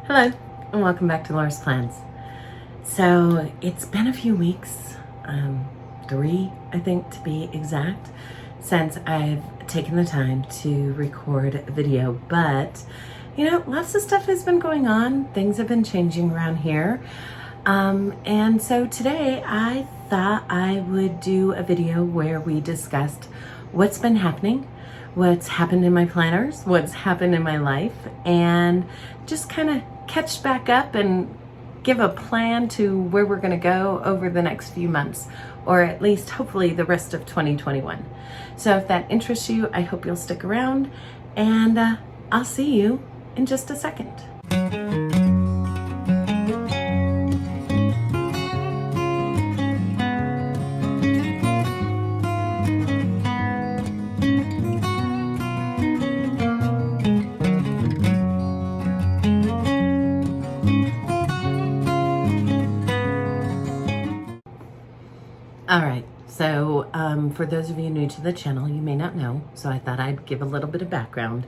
Hello, and welcome back to Laura's Plans. So it's been a few weeks, 3, I think to be exact, since I've taken the time to record a video, but lots of stuff has been going on. Things have been changing around here. And so today I thought I would do a video where we discussed what's been happening, what's happened in my planners, what's happened in my life, and just kind of catch back up and give a plan to where we're going to go over the next few months, or at least hopefully the rest of 2021. So if that interests you, I hope you'll stick around, and I'll see you in just a second. All right, so for those of you new to the channel, you may not know, so I thought I'd give a little bit of background.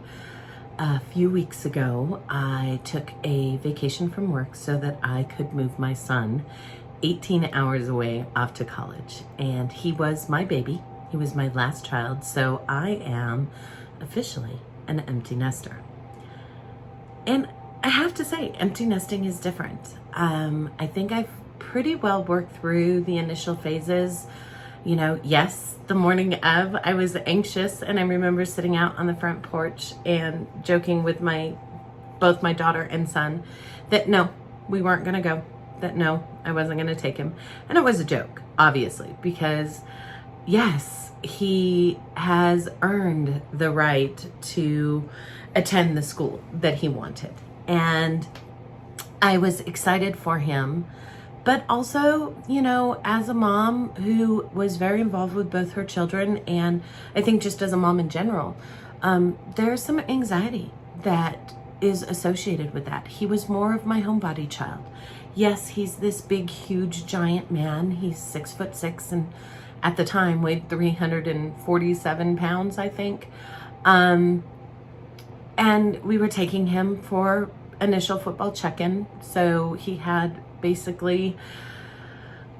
A few weeks ago, I took a vacation from work so that I could move my son 18 hours away off to college. And he was my baby. He was my last child, so I am officially an empty nester. And I have to say, empty nesting is different. I think I've pretty well worked through the initial phases. Yes, the morning of, I was anxious, and I remember sitting out on the front porch and joking with both my daughter and son that no, we weren't gonna go, that no, I wasn't gonna take him. And it was a joke, obviously, because yes, he has earned the right to attend the school that he wanted. And I was excited for him. But also, as a mom who was very involved with both her children, and I think just as a mom in general, there's some anxiety that is associated with that. He was more of my homebody child. Yes, he's this big, huge, giant man. He's 6'6", and at the time weighed 347 pounds, I think. And we were taking him for initial football check-in. So he had basically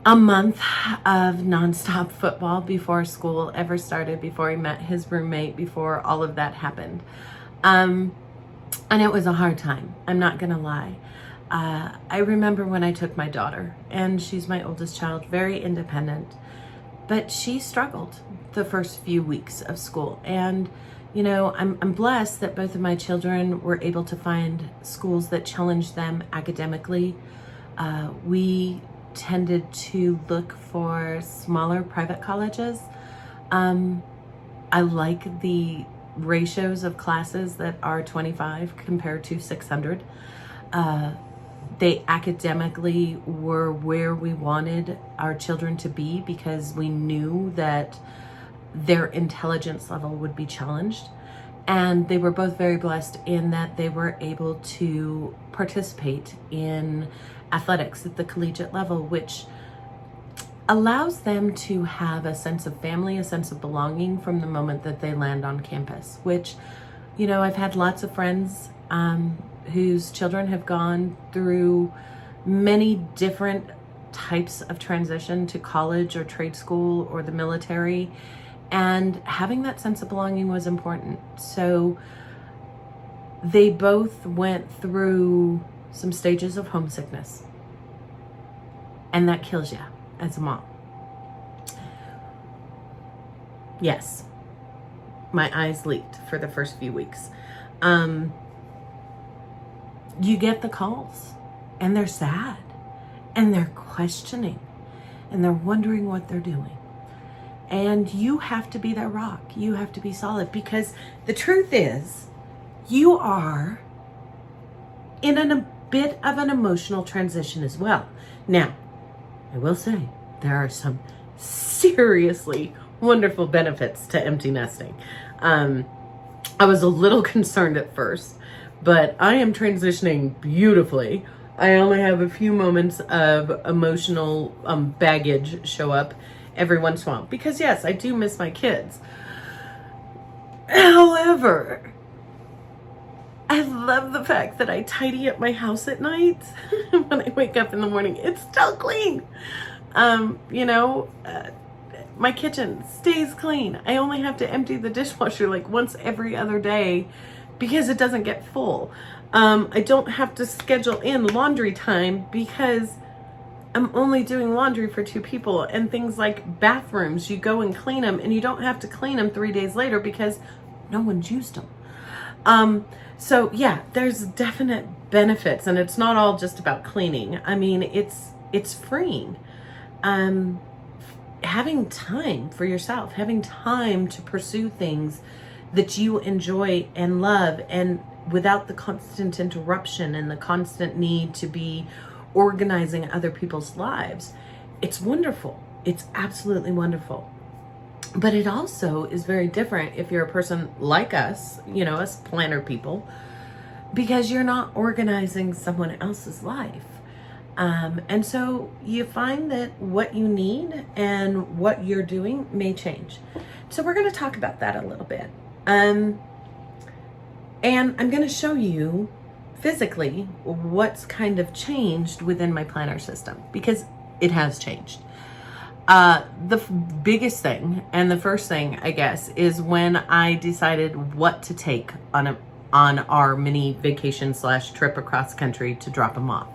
a month of nonstop football before school ever started, before he met his roommate, before all of that happened. And it was a hard time, I'm not gonna lie. I remember when I took my daughter, and she's my oldest child, very independent, but she struggled the first few weeks of school. And I'm blessed that both of my children were able to find schools that challenged them academically. We tended to look for smaller private colleges. I like the ratios of classes that are 25 compared to 600. They academically were where we wanted our children to be, because we knew that their intelligence level would be challenged. And they were both very blessed in that they were able to participate in athletics at the collegiate level, which allows them to have a sense of family, a sense of belonging from the moment that they land on campus, which, I've had lots of friends whose children have gone through many different types of transition to college or trade school or the military, and having that sense of belonging was important. So they both went through some stages of homesickness, and that kills you as a mom. Yes, my eyes leaked for the first few weeks. You get the calls, and they're sad, and they're questioning, and they're wondering what they're doing. And you have to be their rock. You have to be solid, because the truth is, you are in a bit of an emotional transition as well. Now, I will say, there are some seriously wonderful benefits to empty nesting. I was a little concerned at first, but I am transitioning beautifully. I only have a few moments of emotional baggage show up every once in a while, because yes, I do miss my kids. However, I love the fact that I tidy up my house at night. When I wake up in the morning, it's still clean. You know, my kitchen stays clean. I only have to empty the dishwasher like once every other day because it doesn't get full. I don't have to schedule in laundry time because I'm only doing laundry for 2 people, and things like bathrooms, you go and clean them and you don't have to clean them 3 days later because no one's used them. So yeah, there's definite benefits, and it's not all just about cleaning. I mean, it's freeing. Having time for yourself, having time to pursue things that you enjoy and love, and without the constant interruption and the constant need to be organizing other people's lives. It's wonderful. It's absolutely wonderful. But it also is very different if you're a person like us, you know, us planner people, because you're not organizing someone else's life. And so you find that what you need and what you're doing may change. So we're going to talk about that a little bit. And I'm going to show you physically what's kind of changed within my planner system, because it has changed. The biggest thing and the first thing, I guess, is when I decided what to take on our mini vacation / trip across country to drop them off.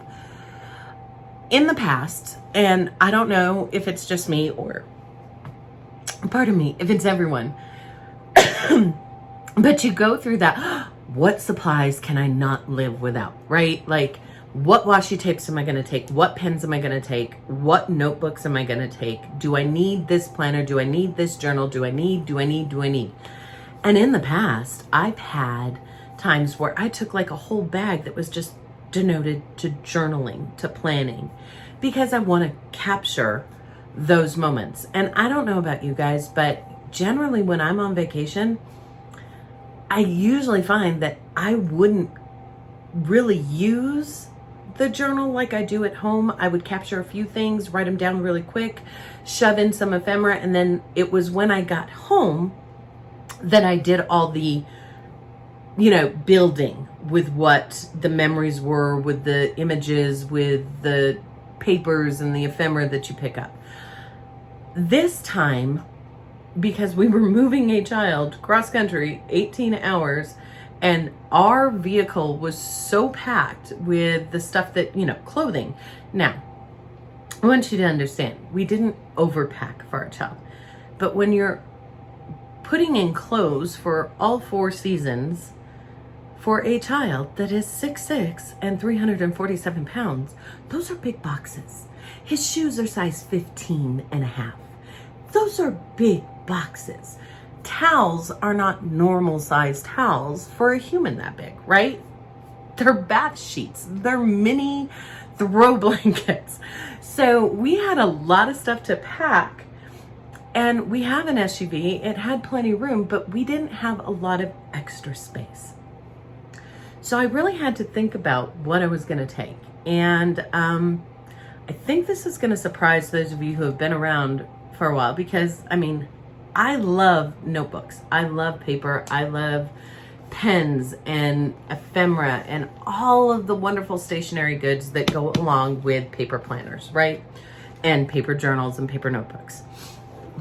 In the past, and I don't know if it's just me or, pardon me, if it's everyone, but you go through that, what supplies can I not live without, right? Like, what washi tapes am I going to take? What pens am I going to take? What notebooks am I going to take? Do I need this planner? Do I need this journal? Do I need? And in the past, I've had times where I took like a whole bag that was just denoted to journaling, to planning, because I want to capture those moments. And I don't know about you guys, but generally when I'm on vacation, I usually find that I wouldn't really use the journal like I do at home. I would capture a few things, write them down really quick, shove in some ephemera, and then it was when I got home that I did all the, you know, building with what the memories were, with the images, with the papers and the ephemera that you pick up. This time, because we were moving a child cross country 18 hours, and our vehicle was so packed with the stuff that, you know, clothing. Now, I want you to understand, we didn't overpack for our child. But when you're putting in clothes for all 4 seasons for a child that is 6'6" and 347 pounds, those are big boxes. His shoes are size 15 and a half. Those are big boxes. Towels are not normal sized towels for a human that big, right? They're bath sheets. They're mini throw blankets. So we had a lot of stuff to pack, and we have an SUV. It had plenty of room, but we didn't have a lot of extra space. So I really had to think about what I was going to take. And I think this is going to surprise those of you who have been around for a while, because I mean, I love notebooks. I love paper. I love pens and ephemera and all of the wonderful stationery goods that go along with paper planners, right? And paper journals and paper notebooks.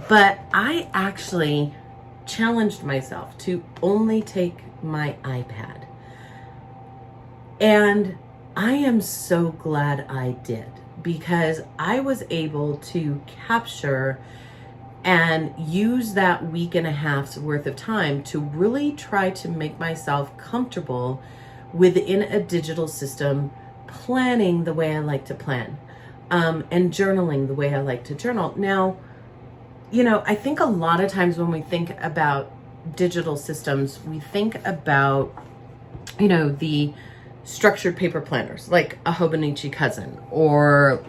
But I actually challenged myself to only take my iPad. And I am so glad I did, because I was able to capture and use that week and a half's worth of time to really try to make myself comfortable within a digital system, planning the way I like to plan, and journaling the way I like to journal. Now, you know, I think a lot of times when we think about digital systems, we think about, you know, the structured paper planners like a Hobonichi cousin, or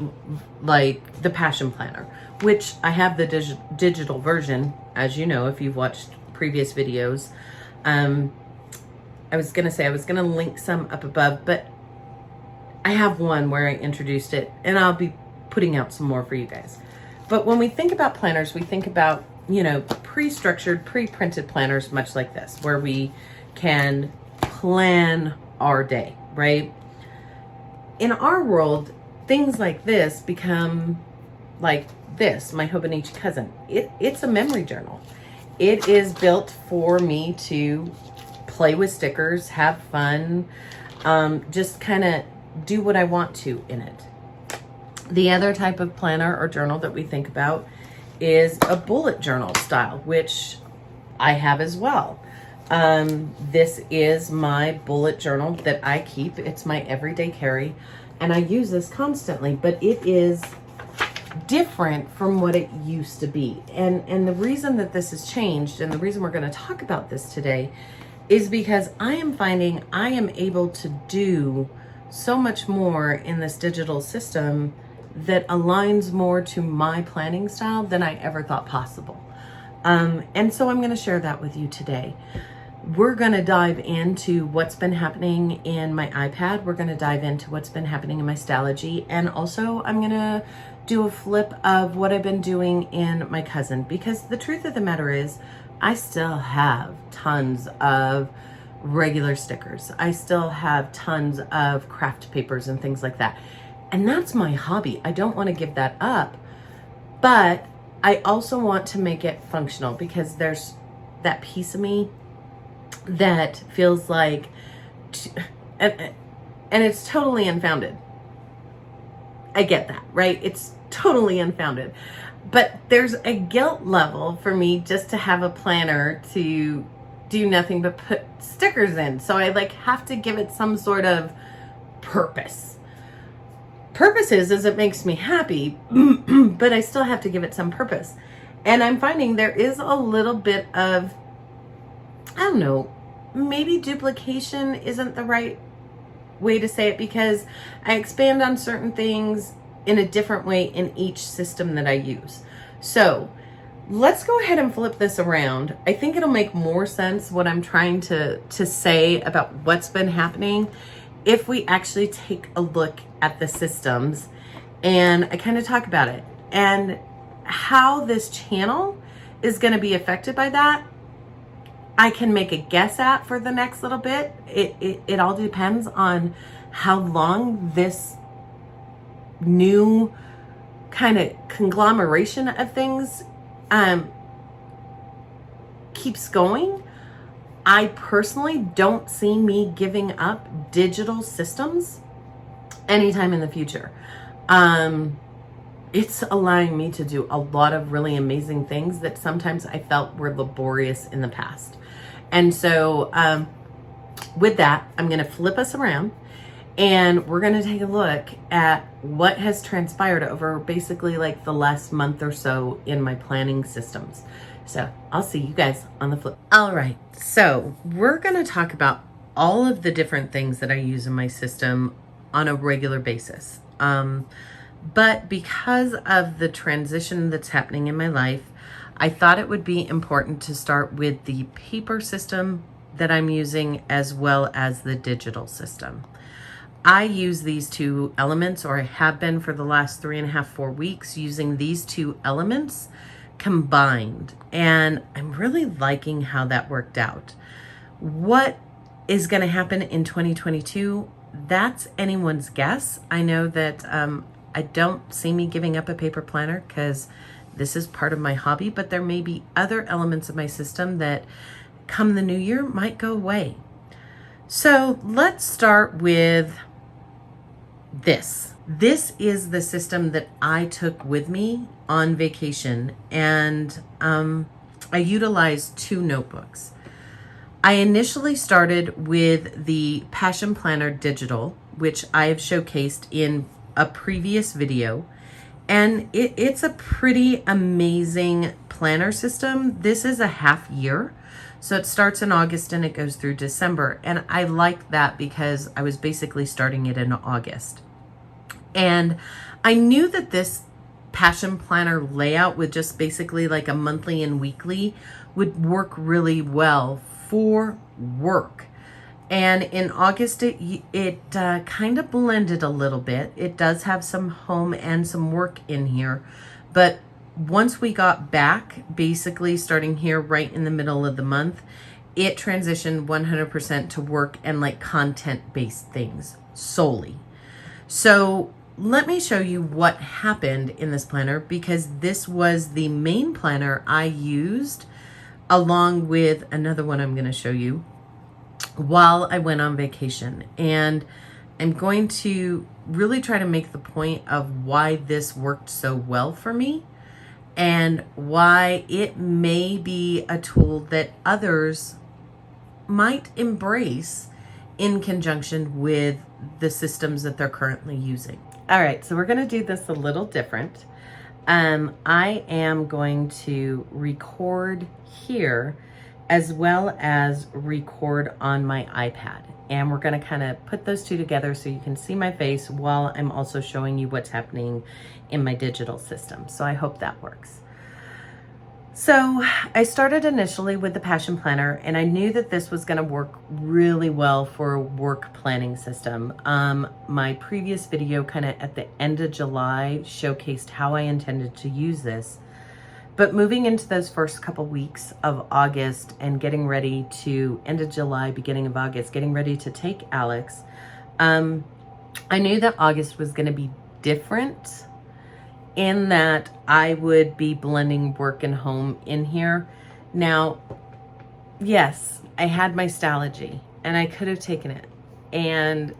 like the Passion Planner, which I have the digital version, as you know, if you've watched previous videos. I was going to link some up above, but I have one where I introduced it, and I'll be putting out some more for you guys. But when we think about planners, we think about, you know, pre-structured, pre-printed planners, much like this, where we can plan our day, right? In our world, things like this become like this, my Hobonichi cousin. It's a memory journal. It is built for me to play with stickers, have fun, just kind of do what I want to in it. The other type of planner or journal that we think about is a bullet journal style, which I have as well. This is my bullet journal that I keep. It's my everyday carry, and I use this constantly, but it is different from what it used to be. And the reason that this has changed, and the reason we're going to talk about this today, is because I am finding I am able to do so much more in this digital system that aligns more to my planning style than I ever thought possible. And so I'm going to share that with you today. We're going to dive into what's been happening in my iPad. We're going to dive into what's been happening in my Stalogy. And also I'm going to do a flip of what I've been doing in my cousin, because the truth of the matter is I still have tons of regular stickers. I still have tons of craft papers and things like that. And that's my hobby. I don't want to give that up, but I also want to make it functional, because there's that piece of me that feels like, and it's totally unfounded. I get that, right? It's totally unfounded. But there's a guilt level for me just to have a planner to do nothing but put stickers in. So I have to give it some sort of purpose. Purpose is it makes me happy, but I still have to give it some purpose. And I'm finding there is a little bit of, I don't know, maybe duplication isn't the right way to say it, because I expand on certain things in a different way in each system that I use. So let's go ahead and flip this around. I think it'll make more sense what I'm trying to say about what's been happening if we actually take a look at the systems and I kind of talk about it and how this channel is going to be affected by that. I can make a guess at for the next little bit. It all depends on how long this new kind of conglomeration of things keeps going. I personally don't see me giving up digital systems anytime in the future. It's allowing me to do a lot of really amazing things that sometimes I felt were laborious in the past. And so with that, I'm going to flip us around and we're going to take a look at what has transpired over basically the last month or so in my planning systems. So I'll see you guys on the flip. All right. So we're going to talk about all of the different things that I use in my system on a regular basis. But because of the transition that's happening in my life, I thought it would be important to start with the paper system that I'm using as well as the digital system. I use these two elements, or I have been for the last 3.5, 4 weeks, using these two elements combined. And I'm really liking how that worked out. What is going to happen in 2022? That's anyone's guess. I know that I don't see me giving up a paper planner because this is part of my hobby, but there may be other elements of my system that come the new year might go away. So let's start with this. This is the system that I took with me on vacation, and I utilized 2 notebooks. I initially started with the Passion Planner Digital, which I have showcased in a previous video, and it's a pretty amazing planner system. This is a half year, so it starts in August and it goes through December, and I like that because I was basically starting it in August. And I knew that this Passion Planner layout with just basically a monthly and weekly would work really well for work. And in August, it kind of blended a little bit. It does have some home and some work in here. But once we got back, basically starting here right in the middle of the month, it transitioned 100% to work and like content-based things solely. So let me show you what happened in this planner, because this was the main planner I used along with another one I'm going to show you while I went on vacation. And I'm going to really try to make the point of why this worked so well for me and why it may be a tool that others might embrace in conjunction with the systems that they're currently using. All right, so we're going to do this a little different. I am going to record here as well as record on my iPad. And we're going to kind of put those two together so you can see my face while I'm also showing you what's happening in my digital system. So I hope that works. So I started initially with the Passion Planner, and I knew that this was going to work really well for a work planning system. My previous video kind of at the end of July showcased how I intended to use this. But moving into those first couple weeks of August and getting ready to end of July, beginning of August, getting ready to take Alex, I knew that August was going to be different in that I would be blending work and home in here. Now, yes, I had my Stalogy and I could have taken it, and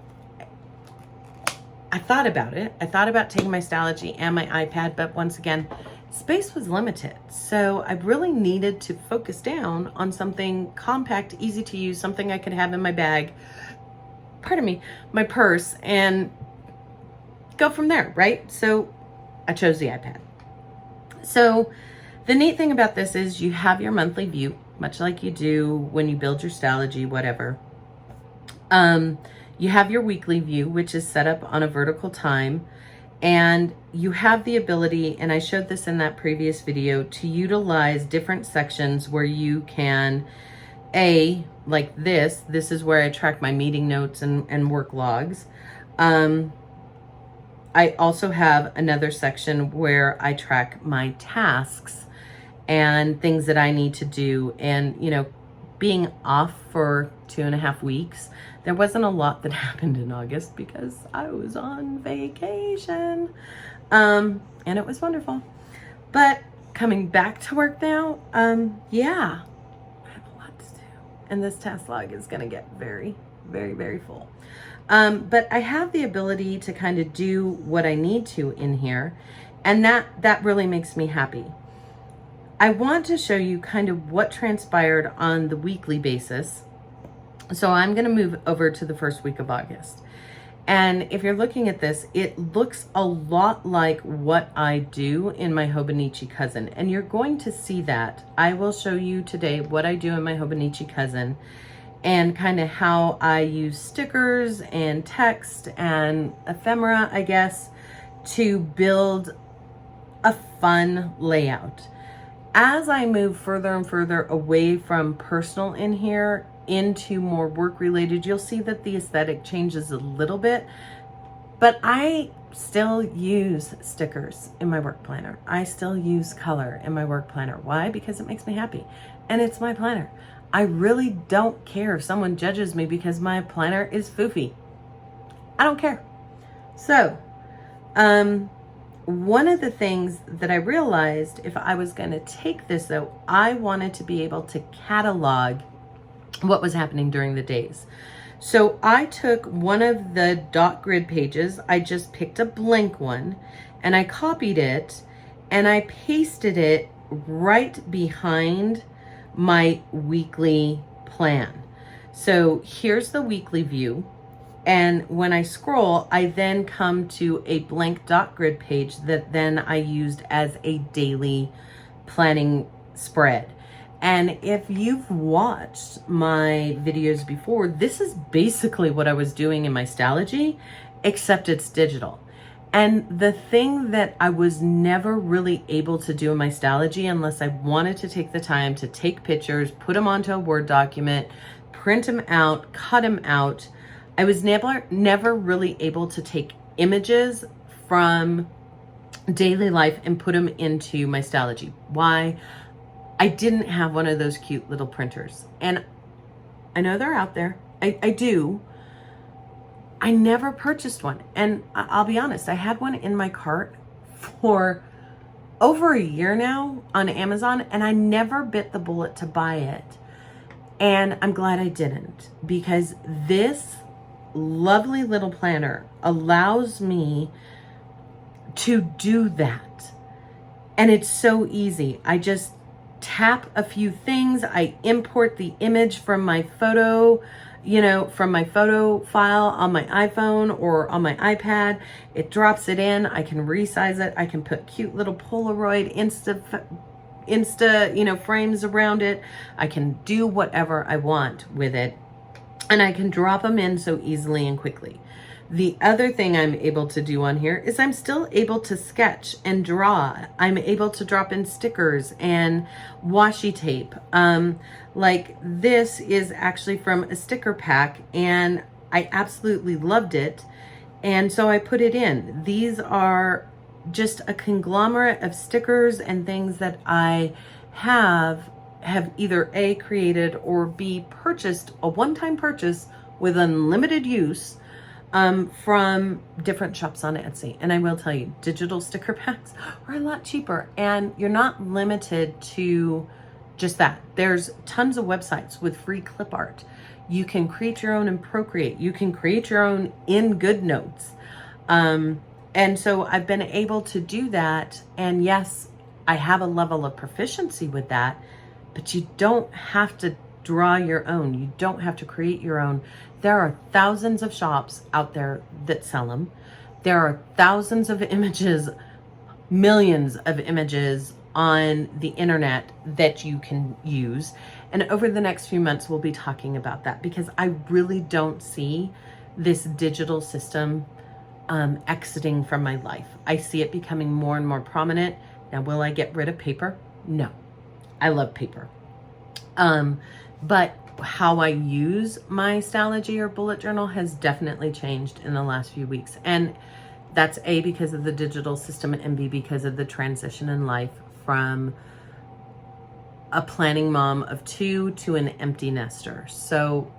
I thought about it. I thought about taking my Stalogy and my iPad, but once again, space was limited. So I really needed to focus down on something compact, easy to use, something I could have in my bag, pardon me, my purse, and go from there, right? So I chose the iPad. So the neat thing about this is you have your monthly view, much like you do when you build your Stalogy, whatever. You have your weekly view, which is set up on a vertical time, and you have the ability, and I showed this in that previous video, to utilize different sections where you can, like this is where I track my meeting notes and work logs. I also have another section where I track my tasks and things that I need to do. And, you know, being off for 2.5 weeks, there wasn't a lot that happened in August because I was on vacation. And it was wonderful. But coming back to work now, yeah, I have a lot to do. And this task log is going to get very, very, very full. But I have the ability to kind of do what I need to in here, and that really makes me happy. I want to show you kind of what transpired on the weekly basis. So I'm going to move over to the first week of August. And if you're looking at this, it looks a lot like what I do in my Hobonichi cousin. And you're going to see that. I will show you today what I do in my Hobonichi cousin, and kind of how I use stickers and text and ephemera, I guess, to build a fun layout. As I move further and further away from personal in here into more work related, you'll see that the aesthetic changes a little bit, but I still use stickers in my work planner. I still use color in my work planner. Why? Because it makes me happy, and it's my planner. I really don't care if someone judges me because my planner is foofy. I don't care. So, one of the things that I realized, if I was going to take this though, I wanted to be able to catalog what was happening during the days. So I took one of the dot grid pages, I just picked a blank one, and I copied it and I pasted it right behind my weekly plan. So here's the weekly view. And when I scroll, I then come to a blank dot grid page that then I used as a daily planning spread. And if you've watched my videos before, this is basically what I was doing in my Stalogy, except it's digital. And the thing that I was never really able to do in my Stalogy, unless I wanted to take the time to take pictures, put them onto a Word document, print them out, cut them out, I was never really able to take images from daily life and put them into my Stalogy. Why? I didn't have one of those cute little printers. And I know they're out there. I do. I never purchased one. And I'll be honest, I had one in my cart for over a year now on Amazon, and I never bit the bullet to buy it. And I'm glad I didn't, because this lovely little planner allows me to do that. And it's so easy. I just tap a few things. I import the image from my photo, from my photo file on my iPhone or on my iPad. It drops it in. I can resize it. I can put cute little Polaroid Insta, frames around it. I can do whatever I want with it. And I can drop them in so easily and quickly. The other thing I'm able to do on here is I'm still able to sketch and draw. I'm able to drop in stickers and washi tape. Like this is actually from a sticker pack, and I absolutely loved it. And so I put it in. These are just a conglomerate of stickers and things that I have either A, created, or B, purchased, a one-time purchase with unlimited use from different shops on Etsy. And I will tell you, digital sticker packs are a lot cheaper, and you're not limited to just that. There's tons of websites with free clip art. You can create your own in Procreate. You can create your own in GoodNotes. And so I've been able to do that. And yes, I have a level of proficiency with that, but you don't have to draw your own. You don't have to create your own. There are thousands of shops out there that sell them. There are thousands of images, millions of images on the internet that you can use. And over the next few months, we'll be talking about that, because I really don't see this digital system exiting from my life. I see it becoming more and more prominent. Now, will I get rid of paper? No, I love paper. But how I use my Stalogy or bullet journal has definitely changed in the last few weeks. And that's A, because of the digital system, and B, because of the transition in life from a planning mom of 2 to an empty nester. So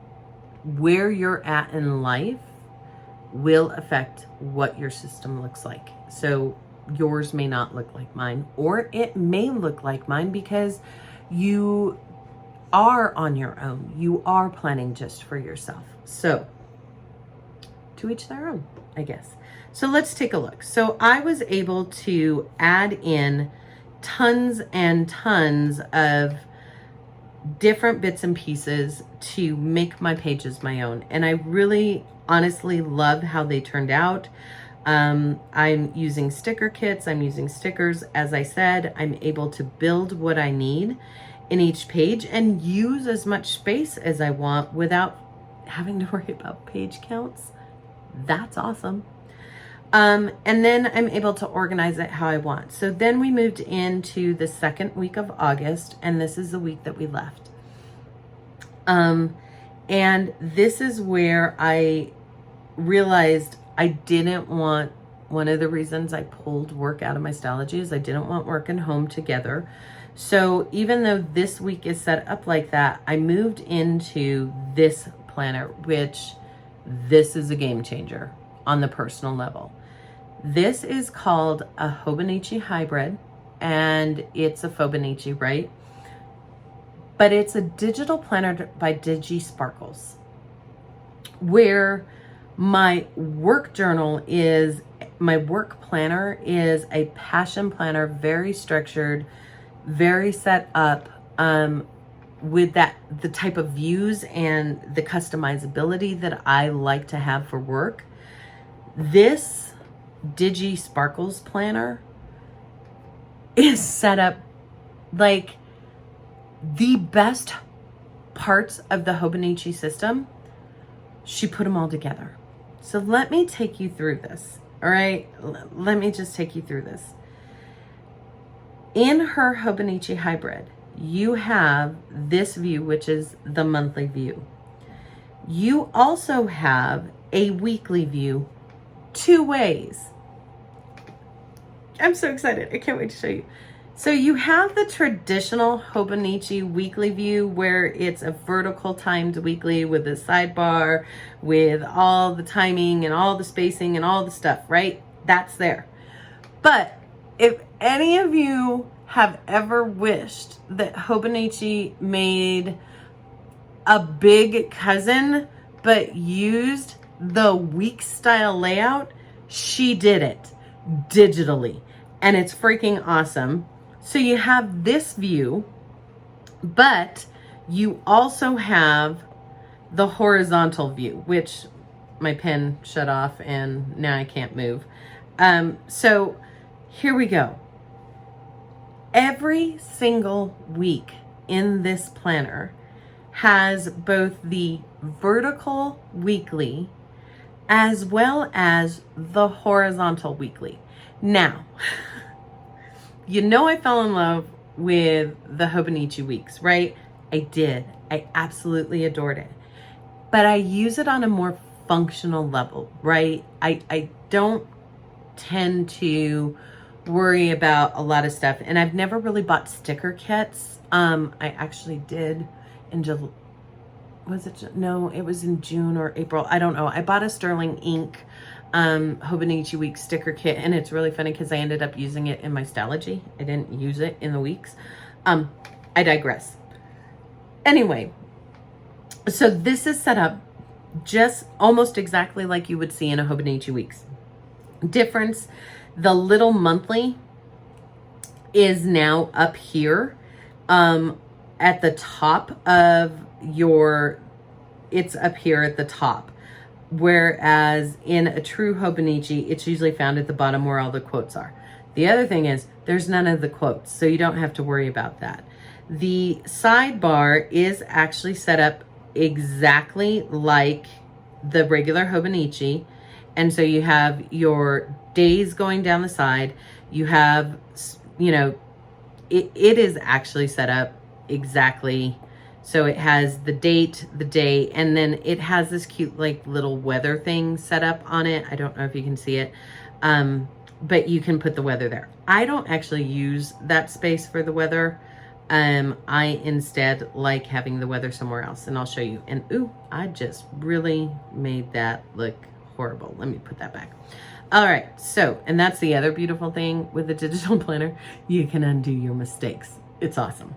where you're at in life will affect what your system looks like. So yours may not look like mine, or it may look like mine because you are on your own. You are planning just for yourself. So to each their own, I guess. So let's take a look. So I was able to add in tons and tons of different bits and pieces to make my pages my own. And I really honestly love how they turned out. I'm using sticker kits. I'm using stickers. As I said, I'm able to build what I need in each page and use as much space as I want without having to worry about page counts. That's awesome. And then I'm able to organize it how I want. So then we moved into the second week of August, and this is the week that we left. And this is where I realized I didn't want, one of the reasons I pulled work out of my Stalogy is I didn't want work and home together. So even though this week is set up like that, I moved into this planner, which this is a game changer on the personal level. This is called a Hobo-Hybrid, and it's a Hobonichi, right? But it's a digital planner by DigiSparkles, where my work journal is, my work planner is a passion planner, very structured, very set up, with the type of views and the customizability that I like to have for work. This DigiSparkles planner is set up like the best parts of the Hobonichi system. She put them all together. So let me take you through this. All right, let me just take you through this. In her Hobo-Hybrid, you have this view, which is the monthly view. You also have a weekly view, 2 ways. I'm so excited. I can't wait to show you. So you have the traditional Hobonichi weekly view where it's a vertical timed weekly with a sidebar with all the timing and all the spacing and all the stuff, right? That's there. But if any of you have ever wished that Hobonichi made a big cousin but used the week style layout, she did it digitally, and it's freaking awesome. So you have this view, but you also have the horizontal view, which my pen shut off and now I can't move. So here we go. Every single week in this planner has both the vertical weekly as well as the horizontal weekly. Now, you know I fell in love with the Hobonichi weeks, right? I did. I absolutely adored it. But I use it on a more functional level, right? I don't tend to worry about a lot of stuff. And I've never really bought sticker kits. I actually did in July. Was it? No, it was in June or April. I don't know. I bought a Sterling Ink Hobonichi Week sticker kit, and it's really funny because I ended up using it in my Stalogy. I didn't use it in the weeks. I digress. Anyway, so this is set up just almost exactly like you would see in a Hobonichi Weeks. Difference, the little monthly is now up here at the top of your, it's up here at the top. Whereas in a true Hobonichi, it's usually found at the bottom where all the quotes are. The other thing is there's none of the quotes, so you don't have to worry about that. The sidebar is actually set up exactly like the regular Hobonichi. And so you have your days going down the side. You have, you know, it is actually set up exactly. So it has the date, the day, and then it has this cute like little weather thing set up on it. I don't know if you can see it, but you can put the weather there. I don't actually use that space for the weather. I instead like having the weather somewhere else, and I'll show you. And ooh, I just really made that look horrible. Let me put that back. All right, so, and that's the other beautiful thing with the digital planner. You can undo your mistakes. It's awesome.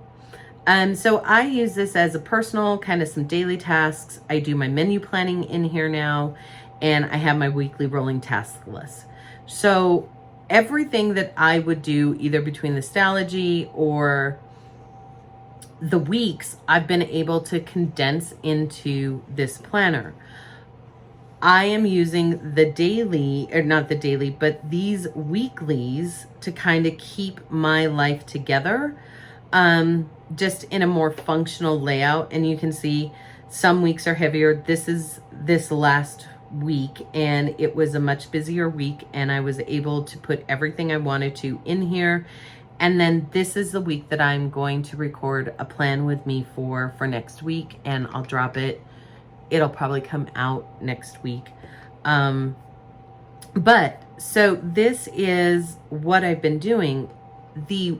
So I use this as a personal, kind of some daily tasks. I do my menu planning in here now, and I have my weekly rolling task list. So everything that I would do either between the Stalogy or the weeks, I've been able to condense into this planner. I am using the daily, or not the daily, but these weeklies to kind of keep my life together. Just in a more functional layout. And you can see some weeks are heavier. This is this last week, and it was a much busier week, and I was able to put everything I wanted to in here. And then this is the week that I'm going to record a plan with me for next week, and I'll drop it. It'll probably come out next week. But so this is what I've been doing. The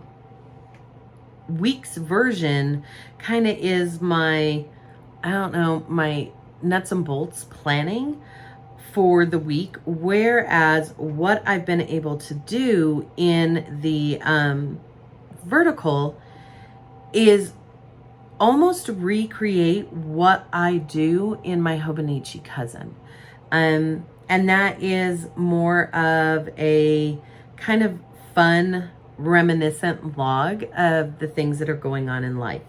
week's version kind of is my, I don't know, my nuts and bolts planning for the week, whereas what I've been able to do in the vertical is almost recreate what I do in my Hobonichi cousin. And that is more of a kind of fun, reminiscent log of the things that are going on in life.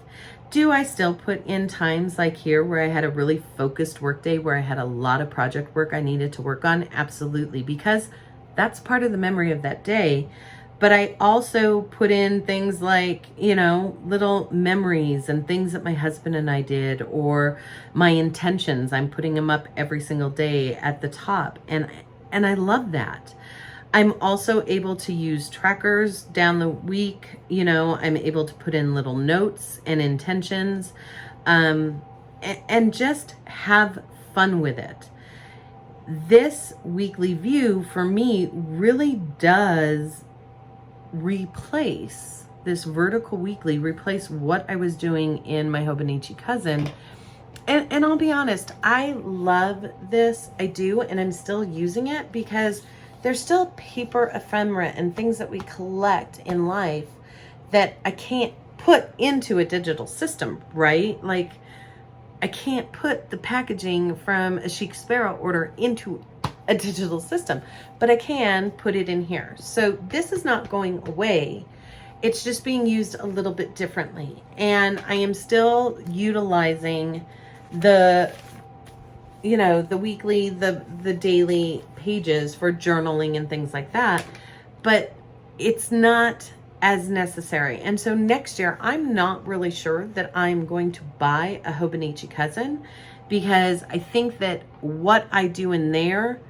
Do I still put in times like here where I had a really focused work day where I had a lot of project work I needed to work on? Absolutely, because that's part of the memory of that day. But I also put in things like, you know, little memories and things that my husband and I did, or my intentions. I'm putting them up every single day at the top. And I love that. I'm also able to use trackers down the week. You know, I'm able to put in little notes and intentions, and just have fun with it. This weekly view for me really does replace this vertical weekly replace what I was doing in my Hobonichi cousin. And I'll be honest, I love this. I do, and I'm still using it because there's still paper ephemera and things that we collect in life that I can't put into a digital system, right? Like, I can't put the packaging from a Chic Sparrow order into a digital system, but I can put it in here. So this is not going away. It's just being used a little bit differently. And I am still utilizing the, you know, the weekly, the daily pages for journaling and things like that, but it's not as necessary. And so next year, I'm not really sure that I'm going to buy a Hobonichi cousin, because I think that what I do in there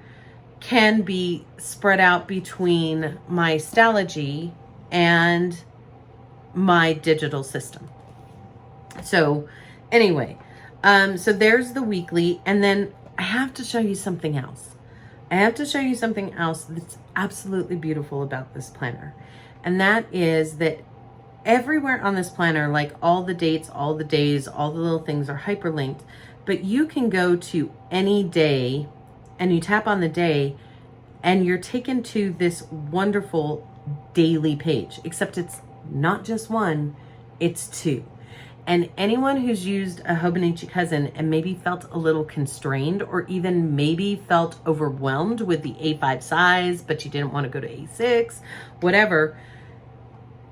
can be spread out between my Stalogy and my digital system. So anyway, so there's the weekly, and then I have to show you something else. I have to show you something else that's absolutely beautiful about this planner. And that is that everywhere on this planner, like all the dates, all the days, all the little things are hyperlinked, but you can go to any day and you tap on the day and you're taken to this wonderful daily page, except it's not just one, it's two. And anyone who's used a Hobonichi cousin and maybe felt a little constrained, or even maybe felt overwhelmed with the A5 size, but you didn't want to go to A6, whatever,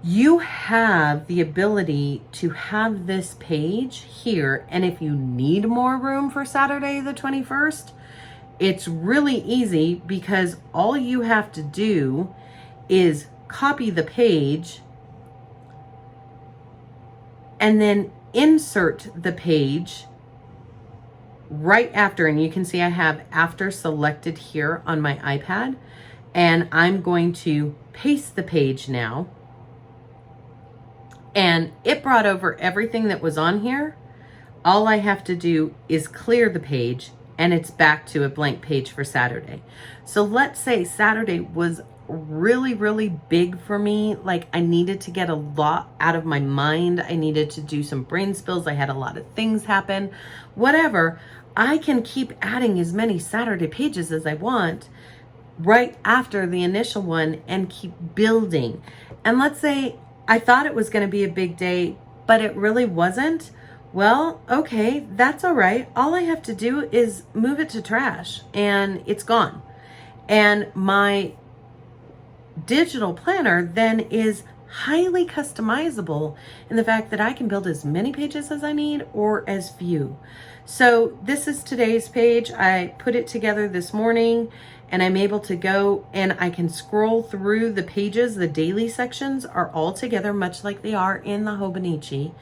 you have the ability to have this page here. And if you need more room for Saturday the 21st, it's really easy, because all you have to do is copy the page and then insert the page right after. And you can see I have after selected here on my iPad, and I'm going to paste the page now. And it brought over everything that was on here. All I have to do is clear the page, and it's back to a blank page for Saturday. So let's say Saturday was really, really big for me. Like, I needed to get a lot out of my mind. I needed to do some brain spills. I had a lot of things happen, whatever. I can keep adding as many Saturday pages as I want right after the initial one and keep building. And let's say I thought it was going to be a big day, but it really wasn't. Well, okay, that's all right. All I have to do is move it to trash and it's gone. And my digital planner then is highly customizable in the fact that I can build as many pages as I need or as few. So this is today's page. I put it together this morning, and I'm able to go and I can scroll through the pages. The daily sections are all together, much like they are in the Hobonichi.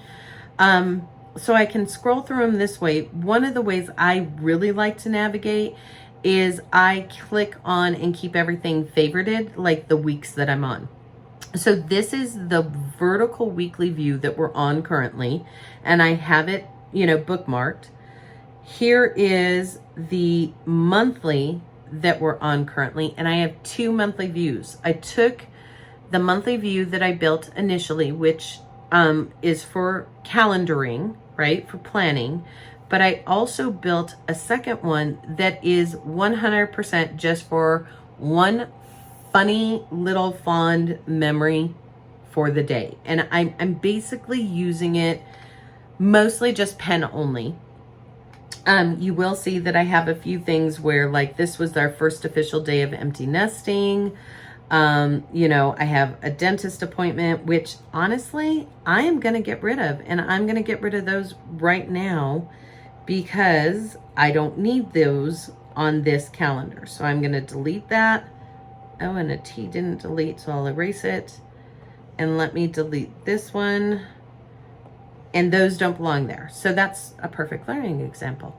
So I can scroll through them this way. One of the ways I really like to navigate is I click on and keep everything favorited, like the weeks that I'm on. So this is the vertical weekly view that we're on currently, and I have it, you know, bookmarked. Here is the monthly that we're on currently, and I have 2 monthly views. I took the monthly view that I built initially, which is for calendaring, right, for planning, but I also built a second one that is 100% just for one funny little fond memory for the day. And I'm basically using it mostly just pen only. You will see that I have a few things where, like, this was our first official day of empty nesting. You know, I have a dentist appointment, which honestly, I am going to get rid of. And I'm going to get rid of those right now because I don't need those on this calendar. So I'm going to delete that. Oh, and a T didn't delete, so I'll erase it. And let me delete this one. And those don't belong there. So that's a perfect learning example.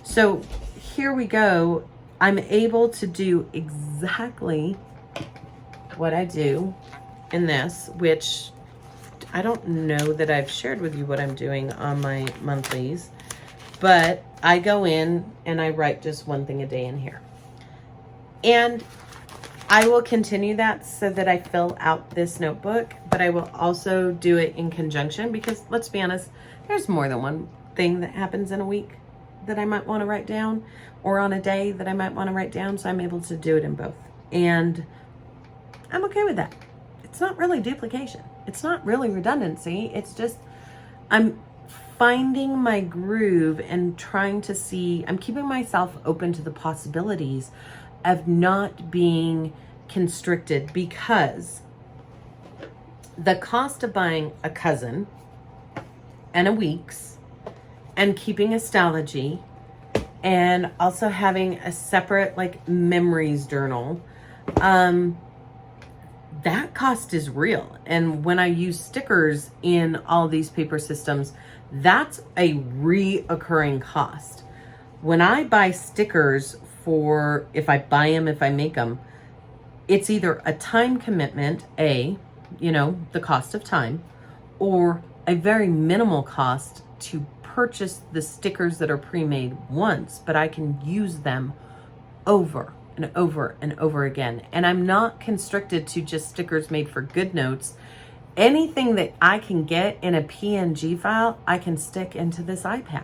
So here we go. I'm able to do exactly what I do in this, which I don't know that I've shared with you what I'm doing on my monthlies, but I go in and I write just one thing a day in here. And I will continue that so that I fill out this notebook, but I will also do it in conjunction because let's be honest, there's more than one thing that happens in a week that I might want to write down, or on a day that I might want to write down. So I'm able to do it in both. And I'm okay with that. It's not really duplication. It's not really redundancy. It's just, I'm finding my groove and trying to see, I'm keeping myself open to the possibilities of not being constricted, because the cost of buying a cousin and a week's and keeping a Stalogy and also having a separate like memories journal, that cost is real. And when I use stickers in all these paper systems, that's a reoccurring cost. When I buy stickers for, if I buy them, if I make them, it's either a time commitment, the cost of time, or a very minimal cost to purchase the stickers that are pre-made once, but I can use them over and over and over again. And I'm not constricted to just stickers made for GoodNotes. Anything that I can get in a PNG file, I can stick into this iPad.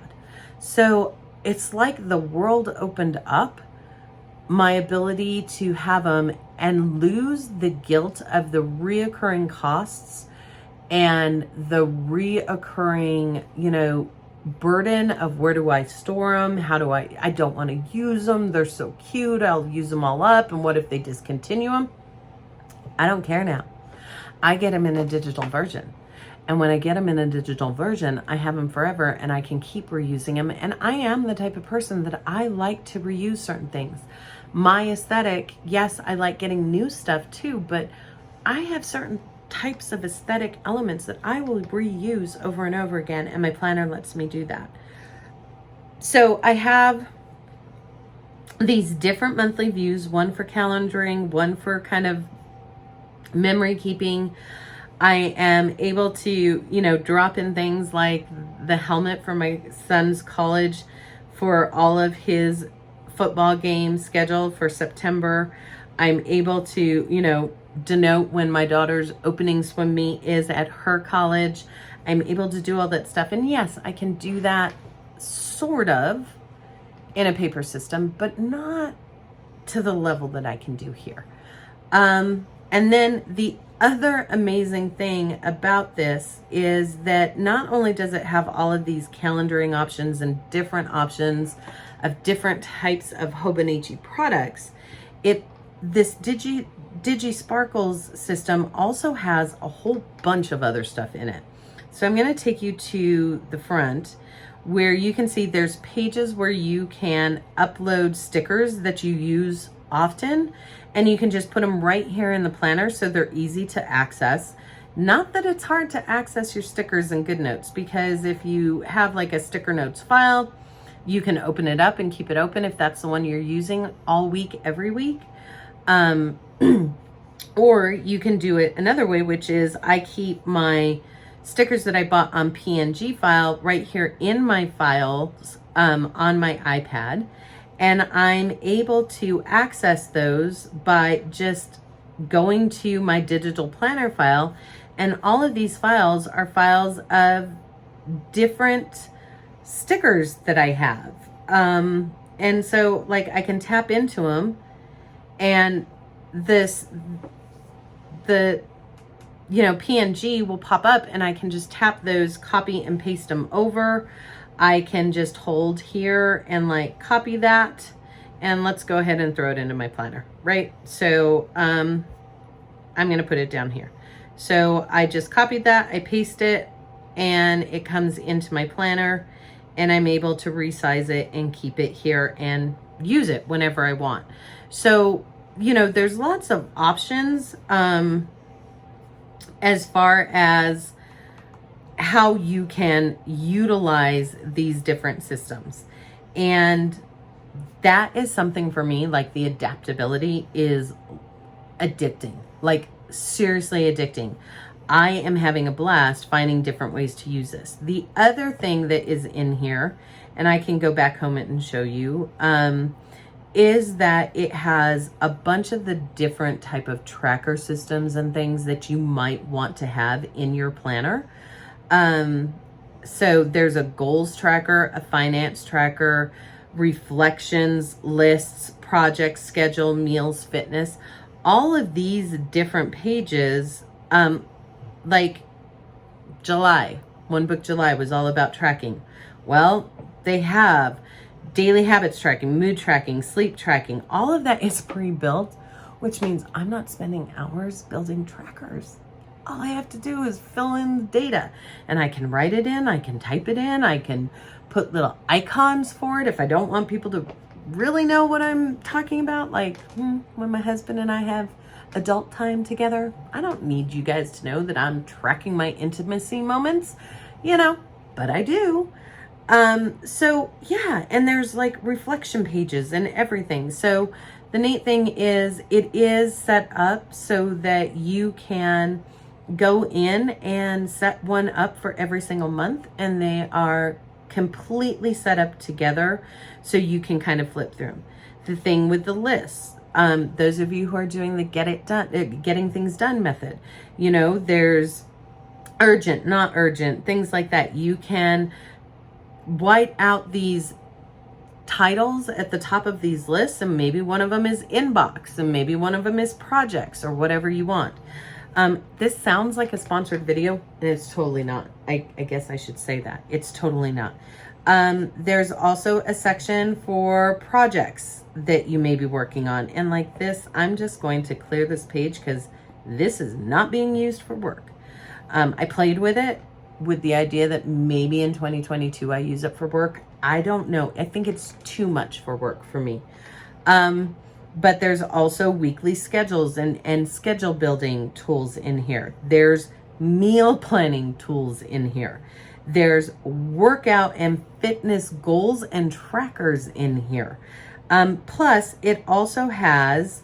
So it's like the world opened up, my ability to have them and lose the guilt of the reoccurring costs and the reoccurring, burden of where do I store them? How do I don't want to use them. They're so cute. I'll use them all up. And what if they discontinue them? I don't care now. I get them in a digital version. And when I get them in a digital version, I have them forever and I can keep reusing them. And I am the type of person that I like to reuse certain things. My aesthetic, yes, I like getting new stuff too, but I have certain types of aesthetic elements that I will reuse over and over again, and my planner lets me do that. So I have these different monthly views, one for calendaring, one for kind of memory keeping. I am able to, drop in things like the helmet for my son's college for all of his football games scheduled for September. I'm able to, denote when my daughter's opening swim meet is at her college. I'm able to do all that stuff. And yes, I can do that sort of in a paper system, but not to the level that I can do here. And then the other amazing thing about this is that not only does it have all of these calendaring options and different options of different types of Hobonichi products, this DigiSparkles system also has a whole bunch of other stuff in it. So I'm going to take you to the front where you can see there's pages where you can upload stickers that you use often, and you can just put them right here in the planner so they're easy to access. Not that it's hard to access your stickers in GoodNotes, because if you have like a sticker notes file, you can open it up and keep it open if that's the one you're using all week, every week. Or you can do it another way, which is I keep my stickers that I bought on PNG file right here in my files on my iPad. And I'm able to access those by just going to my digital planner file. And all of these files are files of different stickers that I have. And so like I can tap into them, and the PNG will pop up, and I can just tap those, copy and paste them over. I can just hold here and like copy that, and let's go ahead and throw it into my planner, right? So I'm going to put it down here. So I just copied that, I paste it, and it comes into my planner, and I'm able to resize it and keep it here and use it whenever I want. So, there's lots of options as far as how you can utilize these different systems. And that is something for me, like the adaptability is addicting, like seriously addicting. I am having a blast finding different ways to use this. The other thing that is in here, and I can go back home and show you, is that it has a bunch of the different type of tracker systems and things that you might want to have in your planner. So there's a goals tracker, a finance tracker, reflections, lists, projects, schedule, meals, fitness. All of these different pages, like July, One Book July was all about tracking. Well, they have daily habits tracking, mood tracking, sleep tracking. All of that is pre-built, which means I'm not spending hours building trackers. All I have to do is fill in the data, and I can write it in, I can type it in, I can put little icons for it if I don't want people to really know what I'm talking about. Like when my husband and I have adult time together, I don't need you guys to know that I'm tracking my intimacy moments, but I do. So yeah, and there's like reflection pages and everything. So the neat thing is it is set up so that you can go in and set one up for every single month, and they are completely set up together so you can kind of flip through them. The thing with the lists, those of you who are doing the getting things done method, there's urgent, not urgent, things like that. You can white out these titles at the top of these lists, and maybe one of them is inbox, and maybe one of them is projects, or whatever you want. This sounds like a sponsored video, and it's totally not. I guess I should say that. It's totally not. There's also a section for projects that you may be working on. And like this, I'm just going to clear this page because this is not being used for work. I played with it with the idea that maybe in 2022 I use it for work. I don't know. I think it's too much for work for me. But there's also weekly schedules and schedule building tools in here. There's meal planning tools in here. There's workout and fitness goals and trackers in here. Plus, it also has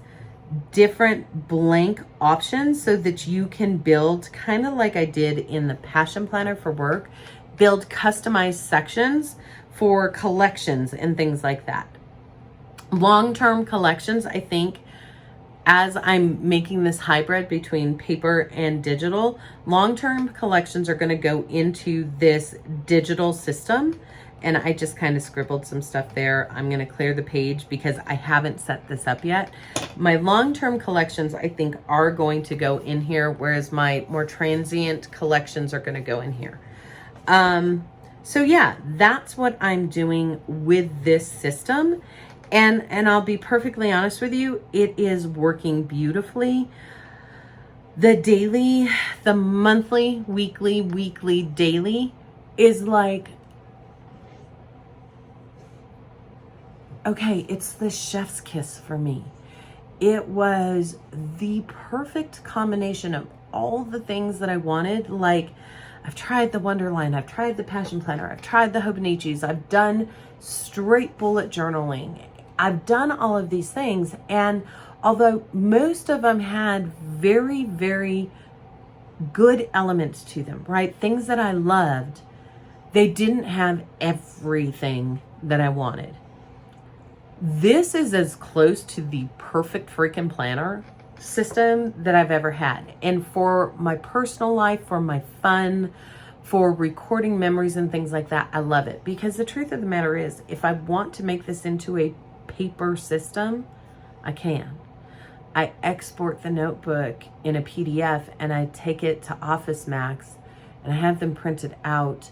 different blank options so that you can build, kind of like I did in the Passion Planner for work, build customized sections for collections and things like that. Long-term collections, I think, as I'm making this hybrid between paper and digital, long-term collections are going to go into this digital system. And I just kind of scribbled some stuff there. I'm going to clear the page because I haven't set this up yet. My long-term collections, I think, are going to go in here, whereas my more transient collections are going to go in here. So yeah, that's what I'm doing with this system. And I'll be perfectly honest with you, it is working beautifully. The daily, the monthly, weekly, daily is like, okay, it's the chef's kiss for me. It was the perfect combination of all the things that I wanted. Like, I've tried the Wonderline, I've tried the Passion Planner, I've tried the Hobonichis, I've done straight bullet journaling. I've done all of these things, and although most of them had very, very good elements to them, right? Things that I loved, they didn't have everything that I wanted. This is as close to the perfect freaking planner system that I've ever had. And for my personal life, for my fun, for recording memories and things like that, I love it. Because the truth of the matter is, if I want to make this into a paper system, I can. I export the notebook in a PDF and I take it to Office Max and I have them printed out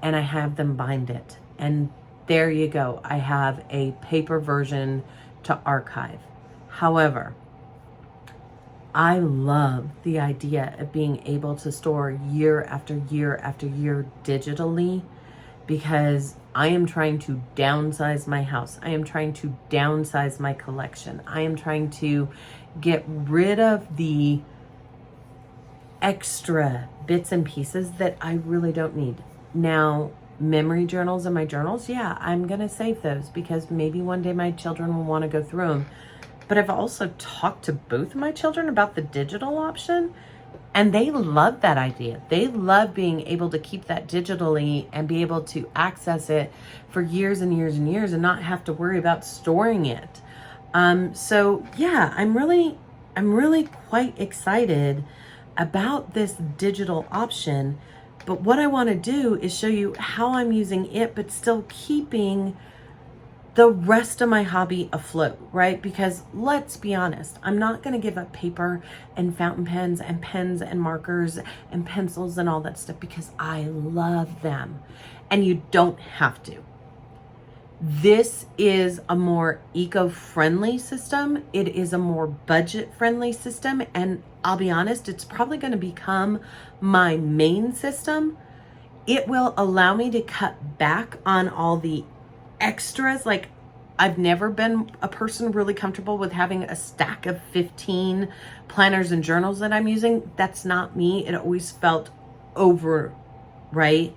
and I have them bind it. And there you go. I have a paper version to archive. However, I love the idea of being able to store year after year after year digitally, because I am trying to downsize my house. I am trying to downsize my collection. I am trying to get rid of the extra bits and pieces that I really don't need. Now, memory journals and my journals, yeah, I'm going to save those because maybe one day my children will want to go through them. But I've also talked to both of my children about the digital option, and they love that idea. They love being able to keep that digitally and be able to access it for years and years and years and not have to worry about storing it. So yeah, I'm really quite excited about this digital option. But what I want to do is show you how I'm using it, but still keeping the rest of my hobby afloat, right? Because let's be honest, I'm not going to give up paper and fountain pens and markers and pencils and all that stuff because I love them. And you don't have to. This is a more eco-friendly system. It is a more budget-friendly system. And I'll be honest, it's probably going to become my main system. It will allow me to cut back on all the extras. Like, I've never been a person really comfortable with having a stack of 15 planners and journals that I'm using. That's not me. It always felt over, right?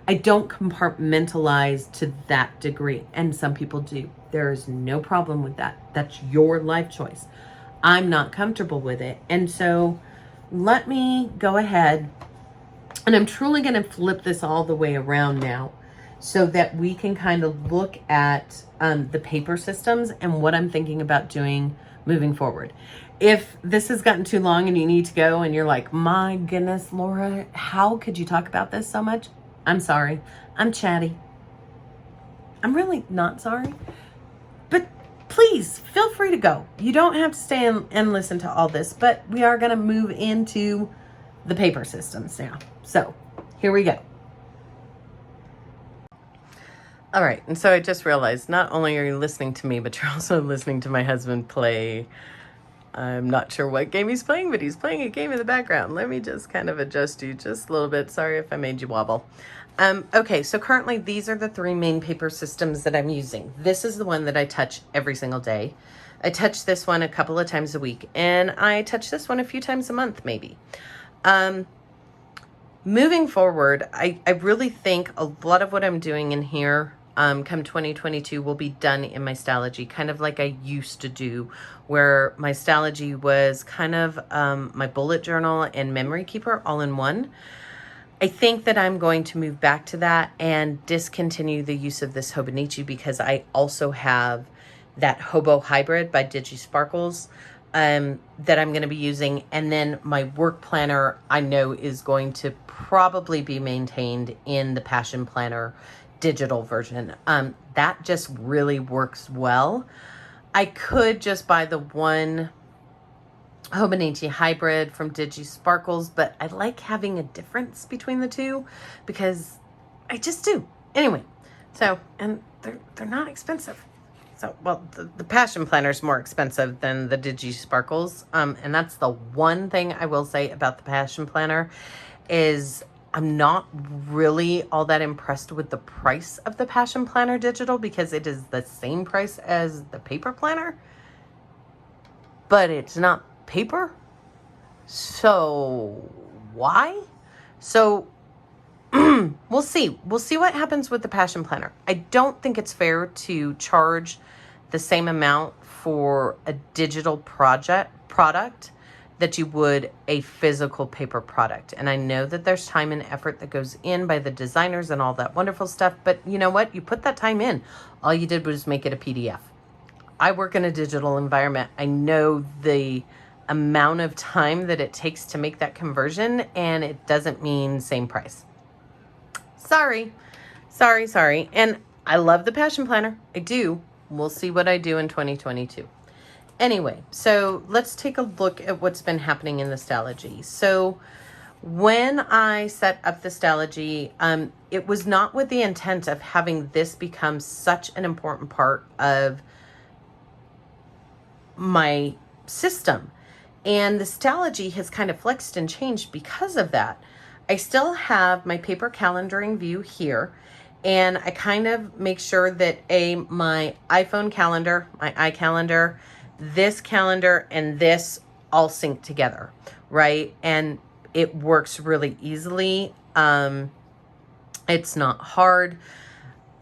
I don't compartmentalize to that degree, and some people do. There is no problem with that. That's your life choice. I'm not comfortable with it. And so let me go ahead, and I'm truly going to flip this all the way around now so that we can kind of look at the paper systems and what I'm thinking about doing moving forward. If this has gotten too long and you need to go and you're like, my goodness, Laura, how could you talk about this so much? I'm sorry. I'm chatty. I'm really not sorry. But please feel free to go. You don't have to stay and listen to all this, but we are going to move into the paper systems now. So here we go. All right. And so I just realized not only are you listening to me, but you're also listening to my husband play. I'm not sure what game he's playing, but he's playing a game in the background. Let me just kind of adjust you just a little bit. Sorry if I made you wobble. Okay, so currently these are the three main paper systems that I'm using. This is the one that I touch every single day. I touch this one a couple of times a week, and I touch this one a few times a month, maybe. Moving forward, I really think a lot of what I'm doing in here come 2022 will be done in my Stalogy, kind of like I used to do, where my Stalogy was kind of my bullet journal and memory keeper all in one. I think that I'm going to move back to that and discontinue the use of this Hobonichi because I also have that Hobo-Hybrid by DigiSparkles that I'm going to be using. And then my work planner I know is going to probably be maintained in the Passion Planner digital version. That just really works well. I could just buy the one Hobonichi hybrid from DigiSparkles, but I like having a difference between the two because I just do. Anyway, so, and they're not expensive. So, well, the Passion Planner is more expensive than the DigiSparkles. And that's the one thing I will say about the Passion Planner is I'm not really all that impressed with the price of the Passion Planner digital because it is the same price as the paper planner, but it's not paper. So why? So we'll see what happens with the Passion Planner. I don't think it's fair to charge the same amount for a digital product that you would a physical paper product. And I know that there's time and effort that goes in by the designers and all that wonderful stuff, but you know what? You put that time in. All you did was make it a PDF. I work in a digital environment. I know the amount of time that it takes to make that conversion, and it doesn't mean same price. Sorry. And I love the Passion Planner. I do. We'll see what I do in 2022. Anyway, so let's take a look at what's been happening in the Stalogy. So when I set up the Stalogy, it was not with the intent of having this become such an important part of my system. And the Stalogy has kind of flexed and changed because of that. I still have my paper calendaring view here, and I kind of make sure that my iPhone calendar, my iCalendar, this calendar, and this all sync together, right? And it works really easily. It's not hard.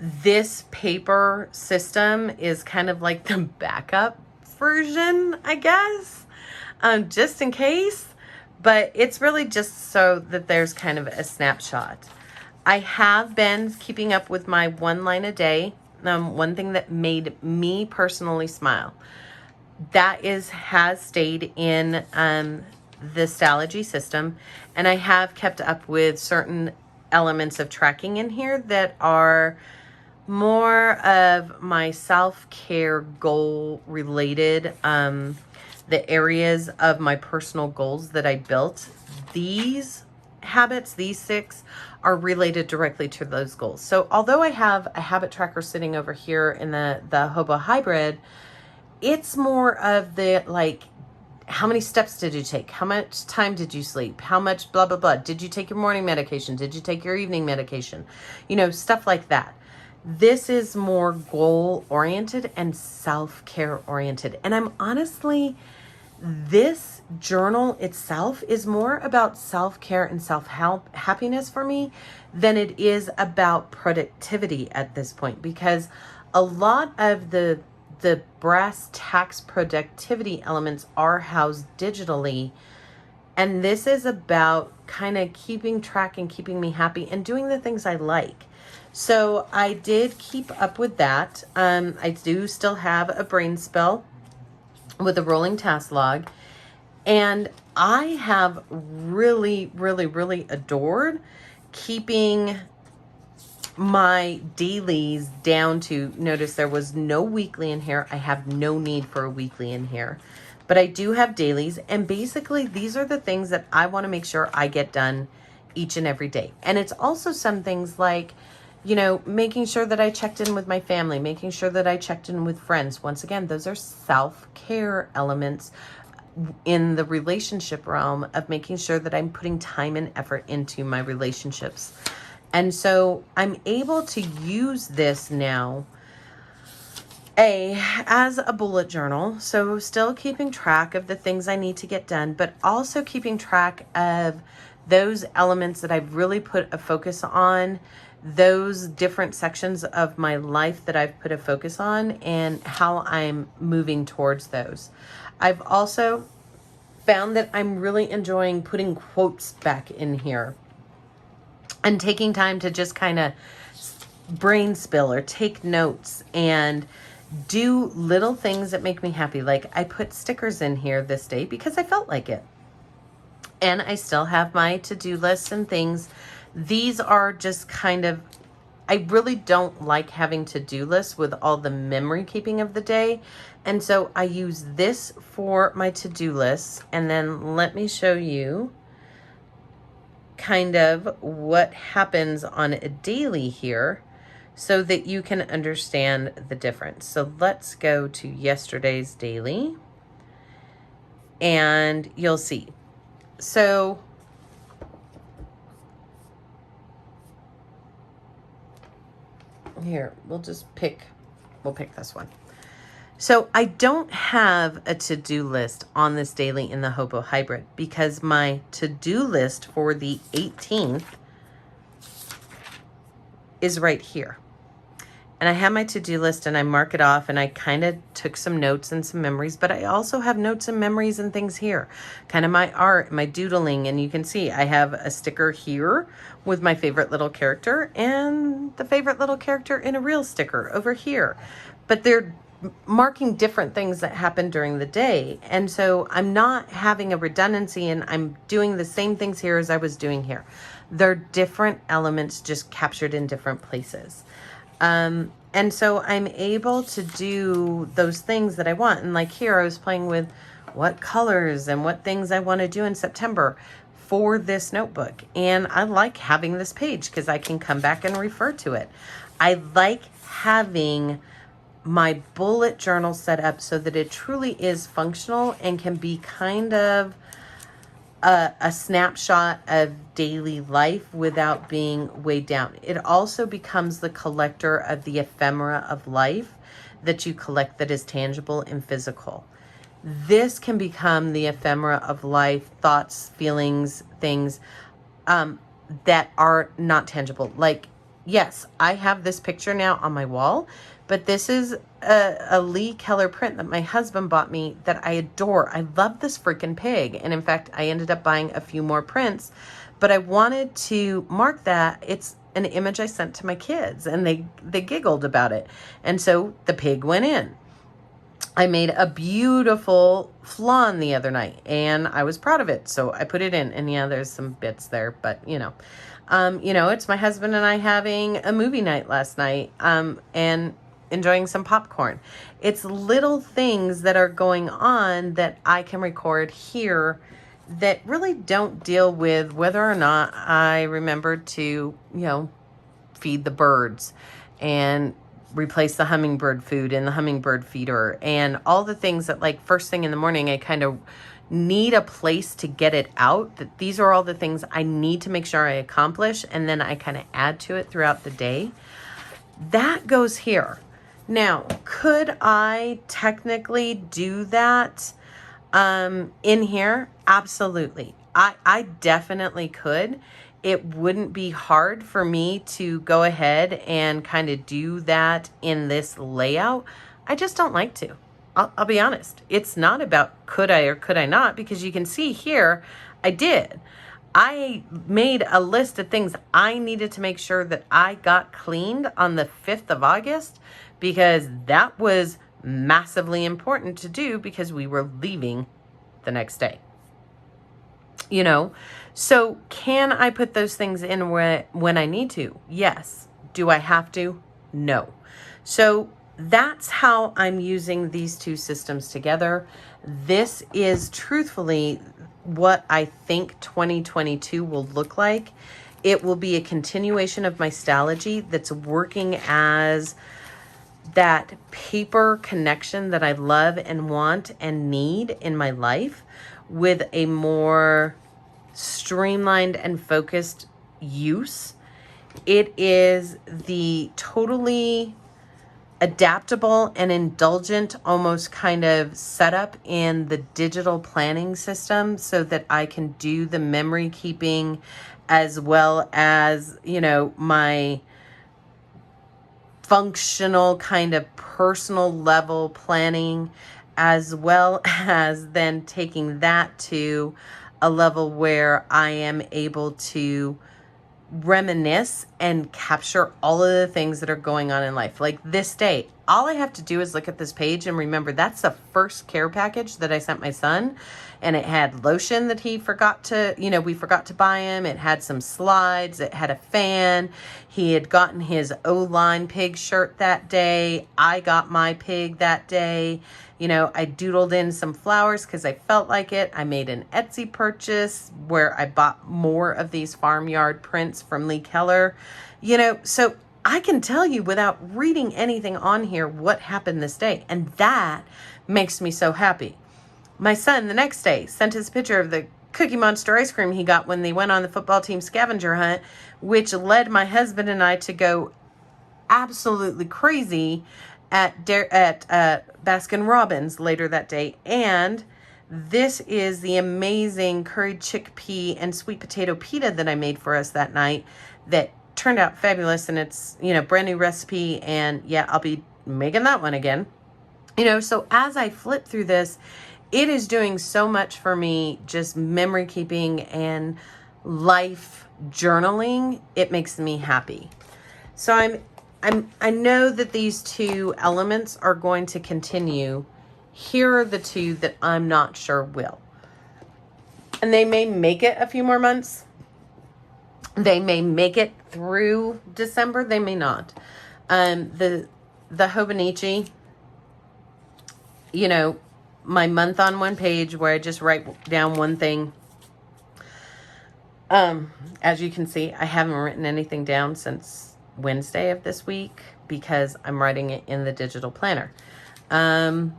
This paper system is kind of like the backup version, I guess. Just in case, but it's really just so that there's kind of a snapshot. I have been keeping up with my one line a day. One thing that made me personally smile. that has stayed in the Stalogy system, and I have kept up with certain elements of tracking in here that are more of my self-care goal related, the areas of my personal goals that I built. These habits, these 6, are related directly to those goals. So although I have a habit tracker sitting over here in the Hobo-Hybrid, it's more of the, like, how many steps did you take? How much time did you sleep? How much blah, blah, blah. Did you take your morning medication? Did you take your evening medication? You know, stuff like that. This is more goal oriented and self-care oriented. And I'm honestly, this journal itself is more about self-care and self-help happiness for me than it is about productivity at this point, because a lot of the brass tacks productivity elements are housed digitally. And this is about kind of keeping track and keeping me happy and doing the things I like. So I did keep up with that. I do still have a brain spell with a rolling task log. And I have really, really, really adored keeping my dailies down to, notice there was no weekly in here. I have no need for a weekly in here, but I do have dailies. And basically these are the things that I want to make sure I get done each and every day. And it's also some things like, you know, making sure that I checked in with my family, making sure that I checked in with friends. Once again, those are self-care elements in the relationship realm of making sure that I'm putting time and effort into my relationships. And so I'm able to use this now as a bullet journal. So still keeping track of the things I need to get done, but also keeping track of those elements that I've really put a focus on, those different sections of my life that I've put a focus on, and how I'm moving towards those. I've also found that I'm really enjoying putting quotes back in here and taking time to just kind of brain spill or take notes and do little things that make me happy. Like I put stickers in here this day because I felt like it. And I still have my to-do lists and things. These are just kind of, I really don't like having to-do lists with all the memory keeping of the day. And so I use this for my to-do lists. And then let me show you kind of what happens on a daily here so that you can understand the difference. So let's go to yesterday's daily and you'll see. So here, we'll pick this one. So I don't have a to-do list on this daily in the Hobo-Hybrid because my to-do list for the 18th is right here. And I have my to-do list and I mark it off and I kind of took some notes and some memories, but I also have notes and memories and things here, kind of my art, my doodling. And you can see I have a sticker here with my favorite little character and the favorite little character in a real sticker over here. But they're marking different things that happen during the day. And so I'm not having a redundancy and I'm doing the same things here as I was doing here. They're different elements just captured in different places. And so I'm able to do those things that I want. And like here, I was playing with what colors and what things I want to do in September for this notebook. And I like having this page because I can come back and refer to it. I like having my bullet journal set up so that it truly is functional and can be kind of a snapshot of daily life without being weighed down. It also becomes the collector of the ephemera of life that you collect that is tangible and physical. This can become the ephemera of life, thoughts, feelings, things that are not tangible. Like, yes, I have this picture now on my wall, but this is a Lee Keller print that my husband bought me that I adore. I love this freaking pig. And in fact, I ended up buying a few more prints, but I wanted to mark that it's an image I sent to my kids and they giggled about it. And so the pig went in. I made a beautiful flan the other night, and I was proud of it, so I put it in. And yeah, there's some bits there, but it's my husband and I having a movie night last night, and enjoying some popcorn. It's little things that are going on that I can record here that really don't deal with whether or not I remembered to, feed the birds and replace the hummingbird food in the hummingbird feeder, and all the things that, like, first thing in the morning, I kind of need a place to get it out. That these are all the things I need to make sure I accomplish, and then I kind of add to it throughout the day. That goes here. Now, could I technically do that in here? Absolutely. I definitely could. It wouldn't be hard for me to go ahead and kind of do that in this layout. I just don't like to. I'll be honest. It's not about could I or could I not, because you can see here, I did. I made a list of things I needed to make sure that I got cleaned on the 5th of August, because that was massively important to do because we were leaving the next day. So can I put those things in when I need to? Yes. Do I have to? No. So that's how I'm using these two systems together. This is truthfully what I think 2022 will look like. It will be a continuation of my Stalogy that's working as that paper connection that I love and want and need in my life, with a more streamlined and focused use. It is the totally adaptable and indulgent almost kind of setup in the digital planning system, so that I can do the memory keeping as well as, my functional kind of personal level planning, as well as then taking that to a level where I am able to reminisce and capture all of the things that are going on in life. Like this day, all I have to do is look at this page and remember that's the first care package that I sent my son. And it had lotion that he forgot to, we forgot to buy him. It had some slides. It had a fan. He had gotten his O-line pig shirt that day. I got my pig that day. I doodled in some flowers because I felt like it. I made an Etsy purchase where I bought more of these farmyard prints from Lee Keller. So I can tell you without reading anything on here what happened this day. And that makes me so happy. My son, the next day, sent us a picture of the Cookie Monster ice cream he got when they went on the football team scavenger hunt, which led my husband and I to go absolutely crazy at Baskin Robbins later that day. And this is the amazing curried chickpea and sweet potato pita that I made for us that night that turned out fabulous. And it's, brand new recipe. And yeah, I'll be making that one again. So as I flip through this, it is doing so much for me, just memory keeping and life journaling. It makes me happy. So I know that these two elements are going to continue. Here are the two that I'm not sure will. And they may make it a few more months. They may make it through December. They may not. The Hobonichi, my month on one page where I just write down one thing. As you can see, I haven't written anything down since Wednesday of this week because I'm writing it in the digital planner. When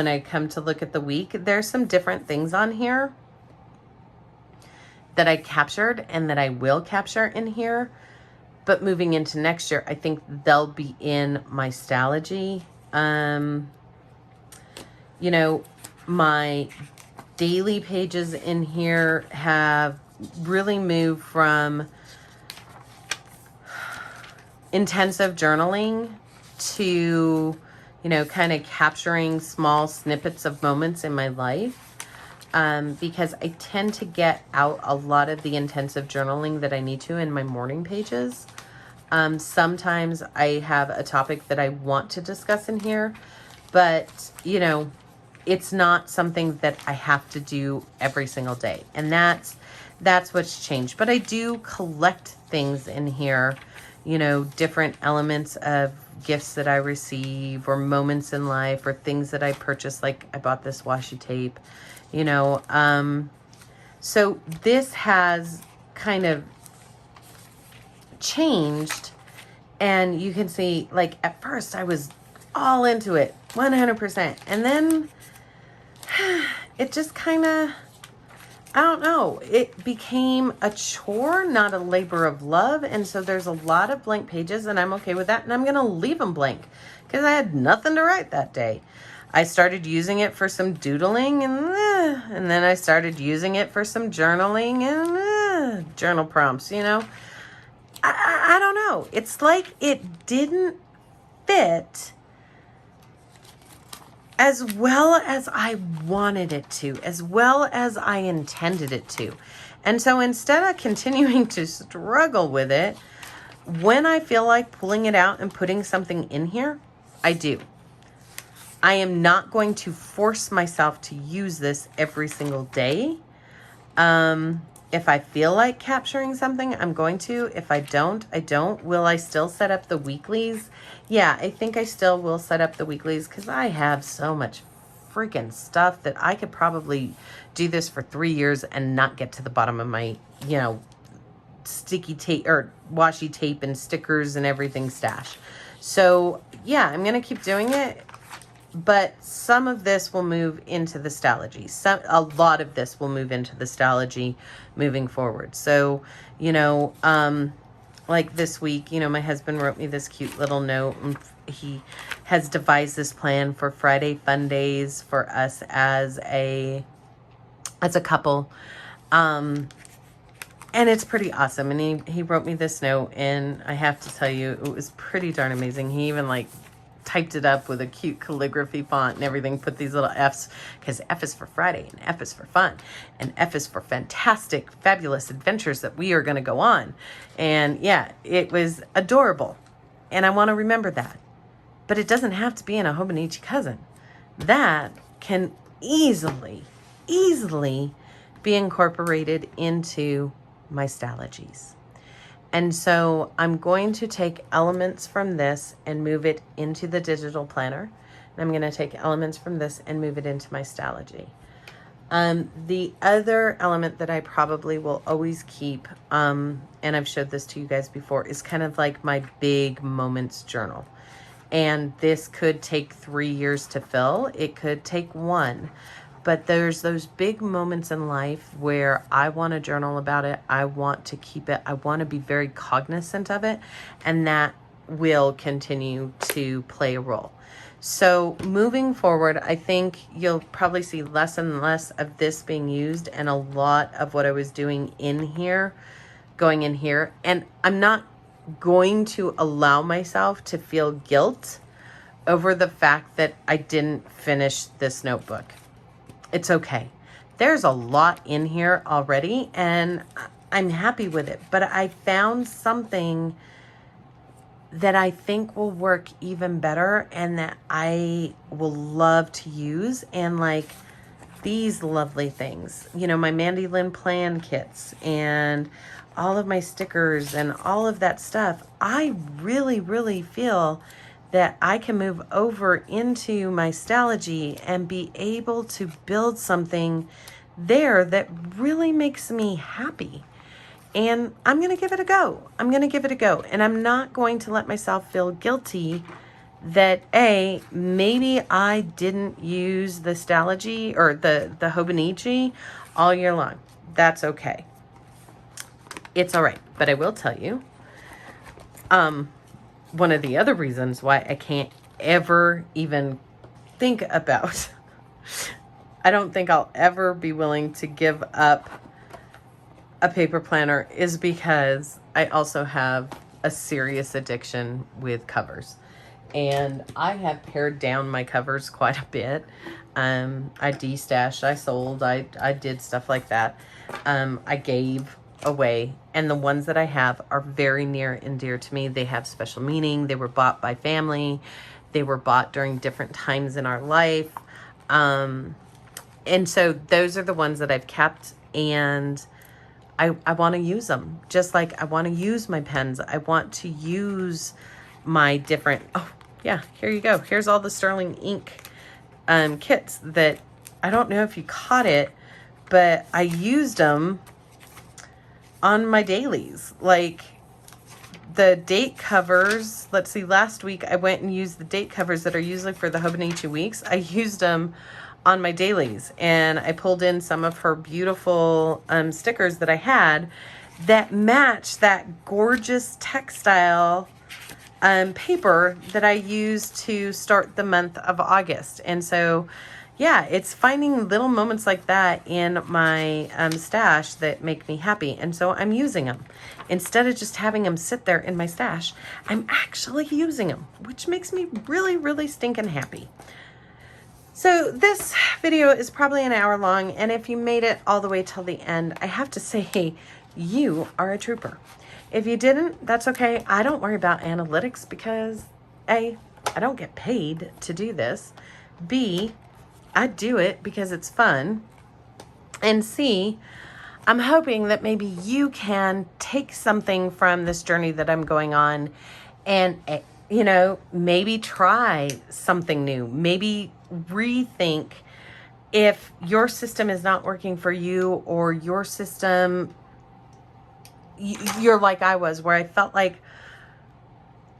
I come to look at the week, there's some different things on here that I captured and that I will capture in here. But moving into next year, I think they'll be in my Stalogy. My daily pages in here have really moved from intensive journaling to, kind of capturing small snippets of moments in my life. Because I tend to get out a lot of the intensive journaling that I need to in my morning pages. Sometimes I have a topic that I want to discuss in here, But, you know, it's not something that I have to do every single day. And that's what's changed. But I do collect things in here, you know, different elements of gifts that I receive or moments in life or things that I purchased. Like I bought this washi tape, you know. So this has kind of changed. And you can see, like, at first I was all into it, 100%. And then it just kind of, I don't know, it became a chore, not a labor of love. And so there's a lot of blank pages, and I'm okay with that. And I'm going to leave them blank because I had nothing to write that day. I started using it for some doodling, and then I started using it for some journaling and journal prompts, you know. I don't know. It's like it didn't fit as well as I wanted it to, as well as I intended it to. And so instead of continuing to struggle with it, when I feel like pulling it out and putting something in here, I do. I am not going to force myself to use this every single day. If I feel like capturing something, I'm going to. If I don't, I don't. Will I still set up the weeklies? Yeah, I think I still will set up the weeklies because I have so much freaking stuff that I could probably do this for 3 years and not get to the bottom of my, you know, sticky tape or washi tape and stickers and everything stash. So yeah, I'm going to keep doing it. But some of this will move into the Stalogy. A lot of this will move into the Stalogy moving forward. So, you know, like this week, you know, my husband wrote me this cute little note. And he has devised this plan for Friday Fun Days for us as a couple. And it's pretty awesome. And he wrote me this note, and I have to tell you, it was pretty darn amazing. He even like typed it up with a cute calligraphy font and everything, put these little F's, because F is for Friday, and F is for fun, and F is for fantastic, fabulous adventures that we are going to go on. And yeah, it was adorable. And I want to remember that. But it doesn't have to be in a Hobonichi cousin. That can easily be incorporated into my Stalogies. And so I'm going to take elements from this and move it into the digital planner. And I'm going to take elements from this and move it into my Stalogy. The other element that I probably will always keep, and I've showed this to you guys before, is kind of like my big moments journal. And this could take 3 years to fill. It could take 1. But there's those big moments in life where I want to journal about it. I want to keep it. I want to be very cognizant of it. And that will continue to play a role. So moving forward, I think you'll probably see less and less of this being used, and a lot of what I was doing in here, going in here. And I'm not going to allow myself to feel guilt over the fact that I didn't finish this notebook. It's okay. There's a lot in here already, and I'm happy with it. But I found something that I think will work even better and that I will love to use. And like these lovely things, you know, my Mandy Lynn plan kits and all of my stickers and all of that stuff. I really feel that I can move over into my Stalogy and be able to build something there that really makes me happy. And I'm going to give it a go. And I'm not going to let myself feel guilty that maybe I didn't use the Stalogy or the Hobonichi all year long. That's okay. It's all right. But I will tell you, one of the other reasons why I can't ever even think about, I don't think I'll ever be willing to give up a paper planner, is because I also have a serious addiction with covers. And I have pared down my covers quite a bit. I destashed, I sold, I did stuff like that. I gave away, and the ones that I have are very near and dear to me. They have special meaning. They were bought by family. They were bought during different times in our life. And so those are the ones that I've kept, and I want to use them. Just like I want to use my pens. I want to use my different, oh yeah, here you go. Here's all the Sterling ink kits that, I don't know if you caught it, but I used them on my dailies. Like the date covers, let's see, last week I went and used the date covers that are usually for the Hobonichi weeks. I used them on my dailies, and I pulled in some of her beautiful stickers that I had that match that gorgeous textile paper that I used to start the month of August. And so, yeah, it's finding little moments like that in my stash that make me happy. And so I'm using them. Instead of just having them sit there in my stash, I'm actually using them, which makes me really, really stinking happy. So this video is probably an hour long, and if you made it all the way till the end, I have to say, you are a trooper. If you didn't, that's okay. I don't worry about analytics because A, I don't get paid to do this. B, I do it because it's fun. And C, I'm hoping that maybe you can take something from this journey that I'm going on and, you know, maybe try something new. Maybe rethink if your system is not working for you, or your system, you're like I was, where I felt like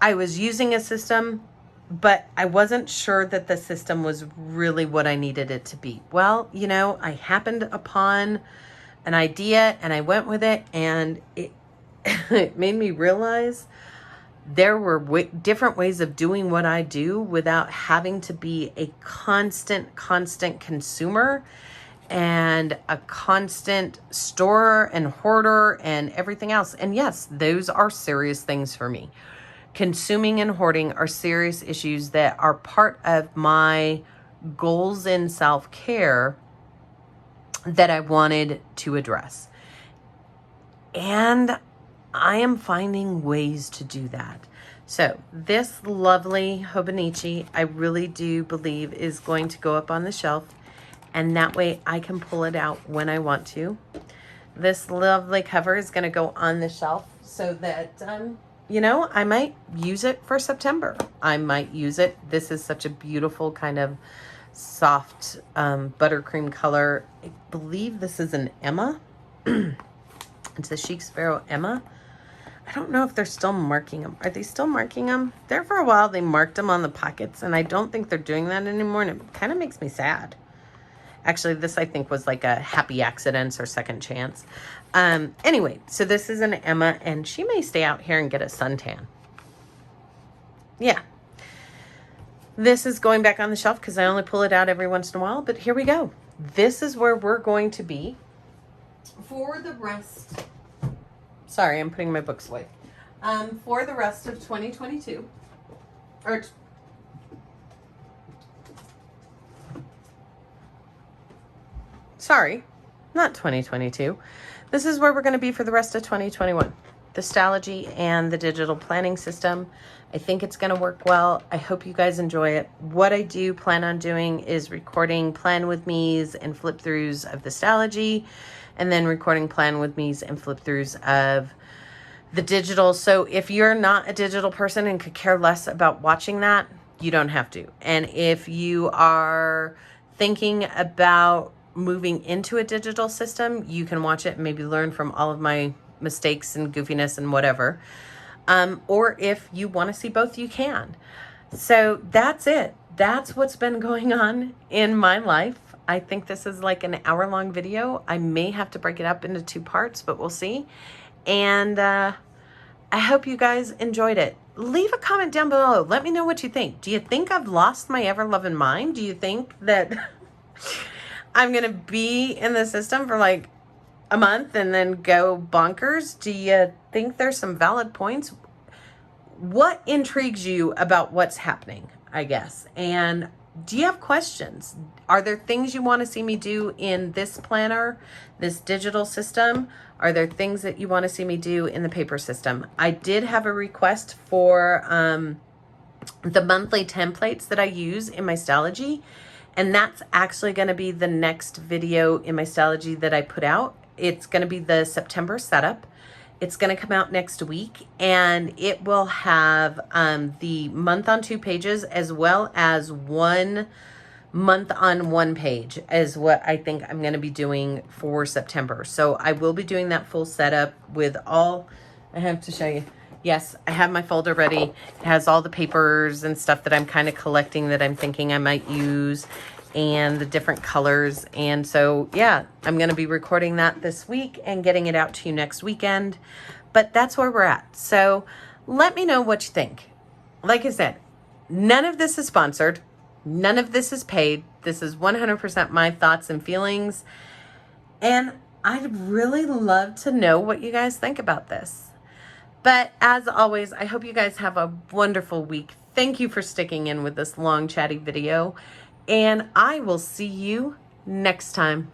I was using a system, but I wasn't sure that the system was really what I needed it to be. Well, you know, I happened upon an idea and I went with it, and it, it made me realize there were different ways of doing what I do without having to be a constant consumer and a constant storer and hoarder and everything else. And yes, those are serious things for me. Consuming and hoarding are serious issues that are part of my goals in self-care that I wanted to address. And I am finding ways to do that. So this lovely Hobonichi, I really do believe is going to go up on the shelf, and that way I can pull it out when I want to. This lovely cover is going to go on the shelf so that, you know, I might use it for September. I might use it. This is such a beautiful kind of soft buttercream color. I believe this is an Emma. It's a Chic Sparrow Emma. I don't know if they're still marking them. Are they still marking them? There for a while they marked them on the pockets, and I don't think they're doing that anymore, and it kind of makes me sad. Actually, this I think was like a happy accidents or second chance. Anyway, so this is an Emma, and she may stay out here and get a suntan. Yeah. This is going back on the shelf because I only pull it out every once in a while, but here we go. This is where we're going to be for the rest. Sorry, I'm putting my books away. For the rest of 2022. Or sorry, not 2022. This is where we're going to be for the rest of 2021. The Stalogy and the digital planning system. I think it's going to work well. I hope you guys enjoy it. What I do plan on doing is recording plan with me's and flip throughs of the Stalogy, and then recording plan with me's and flip throughs of the digital. So if you're not a digital person and could care less about watching that, you don't have to. And if you are thinking about moving into a digital system, you can watch it and maybe learn from all of my mistakes and goofiness and whatever. Or if you want to see both, you can. So that's it. That's what's been going on in my life. I think this is like an hour-long video. I may have to break it up into 2 parts, but we'll see. And I hope you guys enjoyed it. Leave a comment down below. Let me know what you think. Do you think I've lost my ever-loving mind? Do you think that I'm going to be in the system for like a month and then go bonkers? Do you think there's some valid points? What intrigues you about what's happening, I guess? And do you have questions? Are there things you want to see me do in this planner, this digital system? Are there things that you want to see me do in the paper system? I did have a request for the monthly templates that I use in my Stalogy. And that's actually going to be the next video in my Stalogy that I put out. It's going to be the September setup. It's going to come out next week, and it will have the month on 2 pages as well as 1 month on 1 page is what I think I'm going to be doing for September. So I will be doing that full setup with all, I have to show you. Yes, I have my folder ready. It has all the papers and stuff that I'm kind of collecting that I'm thinking I might use, and the different colors. And so, yeah, I'm going to be recording that this week and getting it out to you next weekend. But that's where we're at. So let me know what you think. Like I said, none of this is sponsored. None of this is paid. This is 100% my thoughts and feelings. And I'd really love to know what you guys think about this. But as always, I hope you guys have a wonderful week. Thank you for sticking in with this long chatty video. And I will see you next time.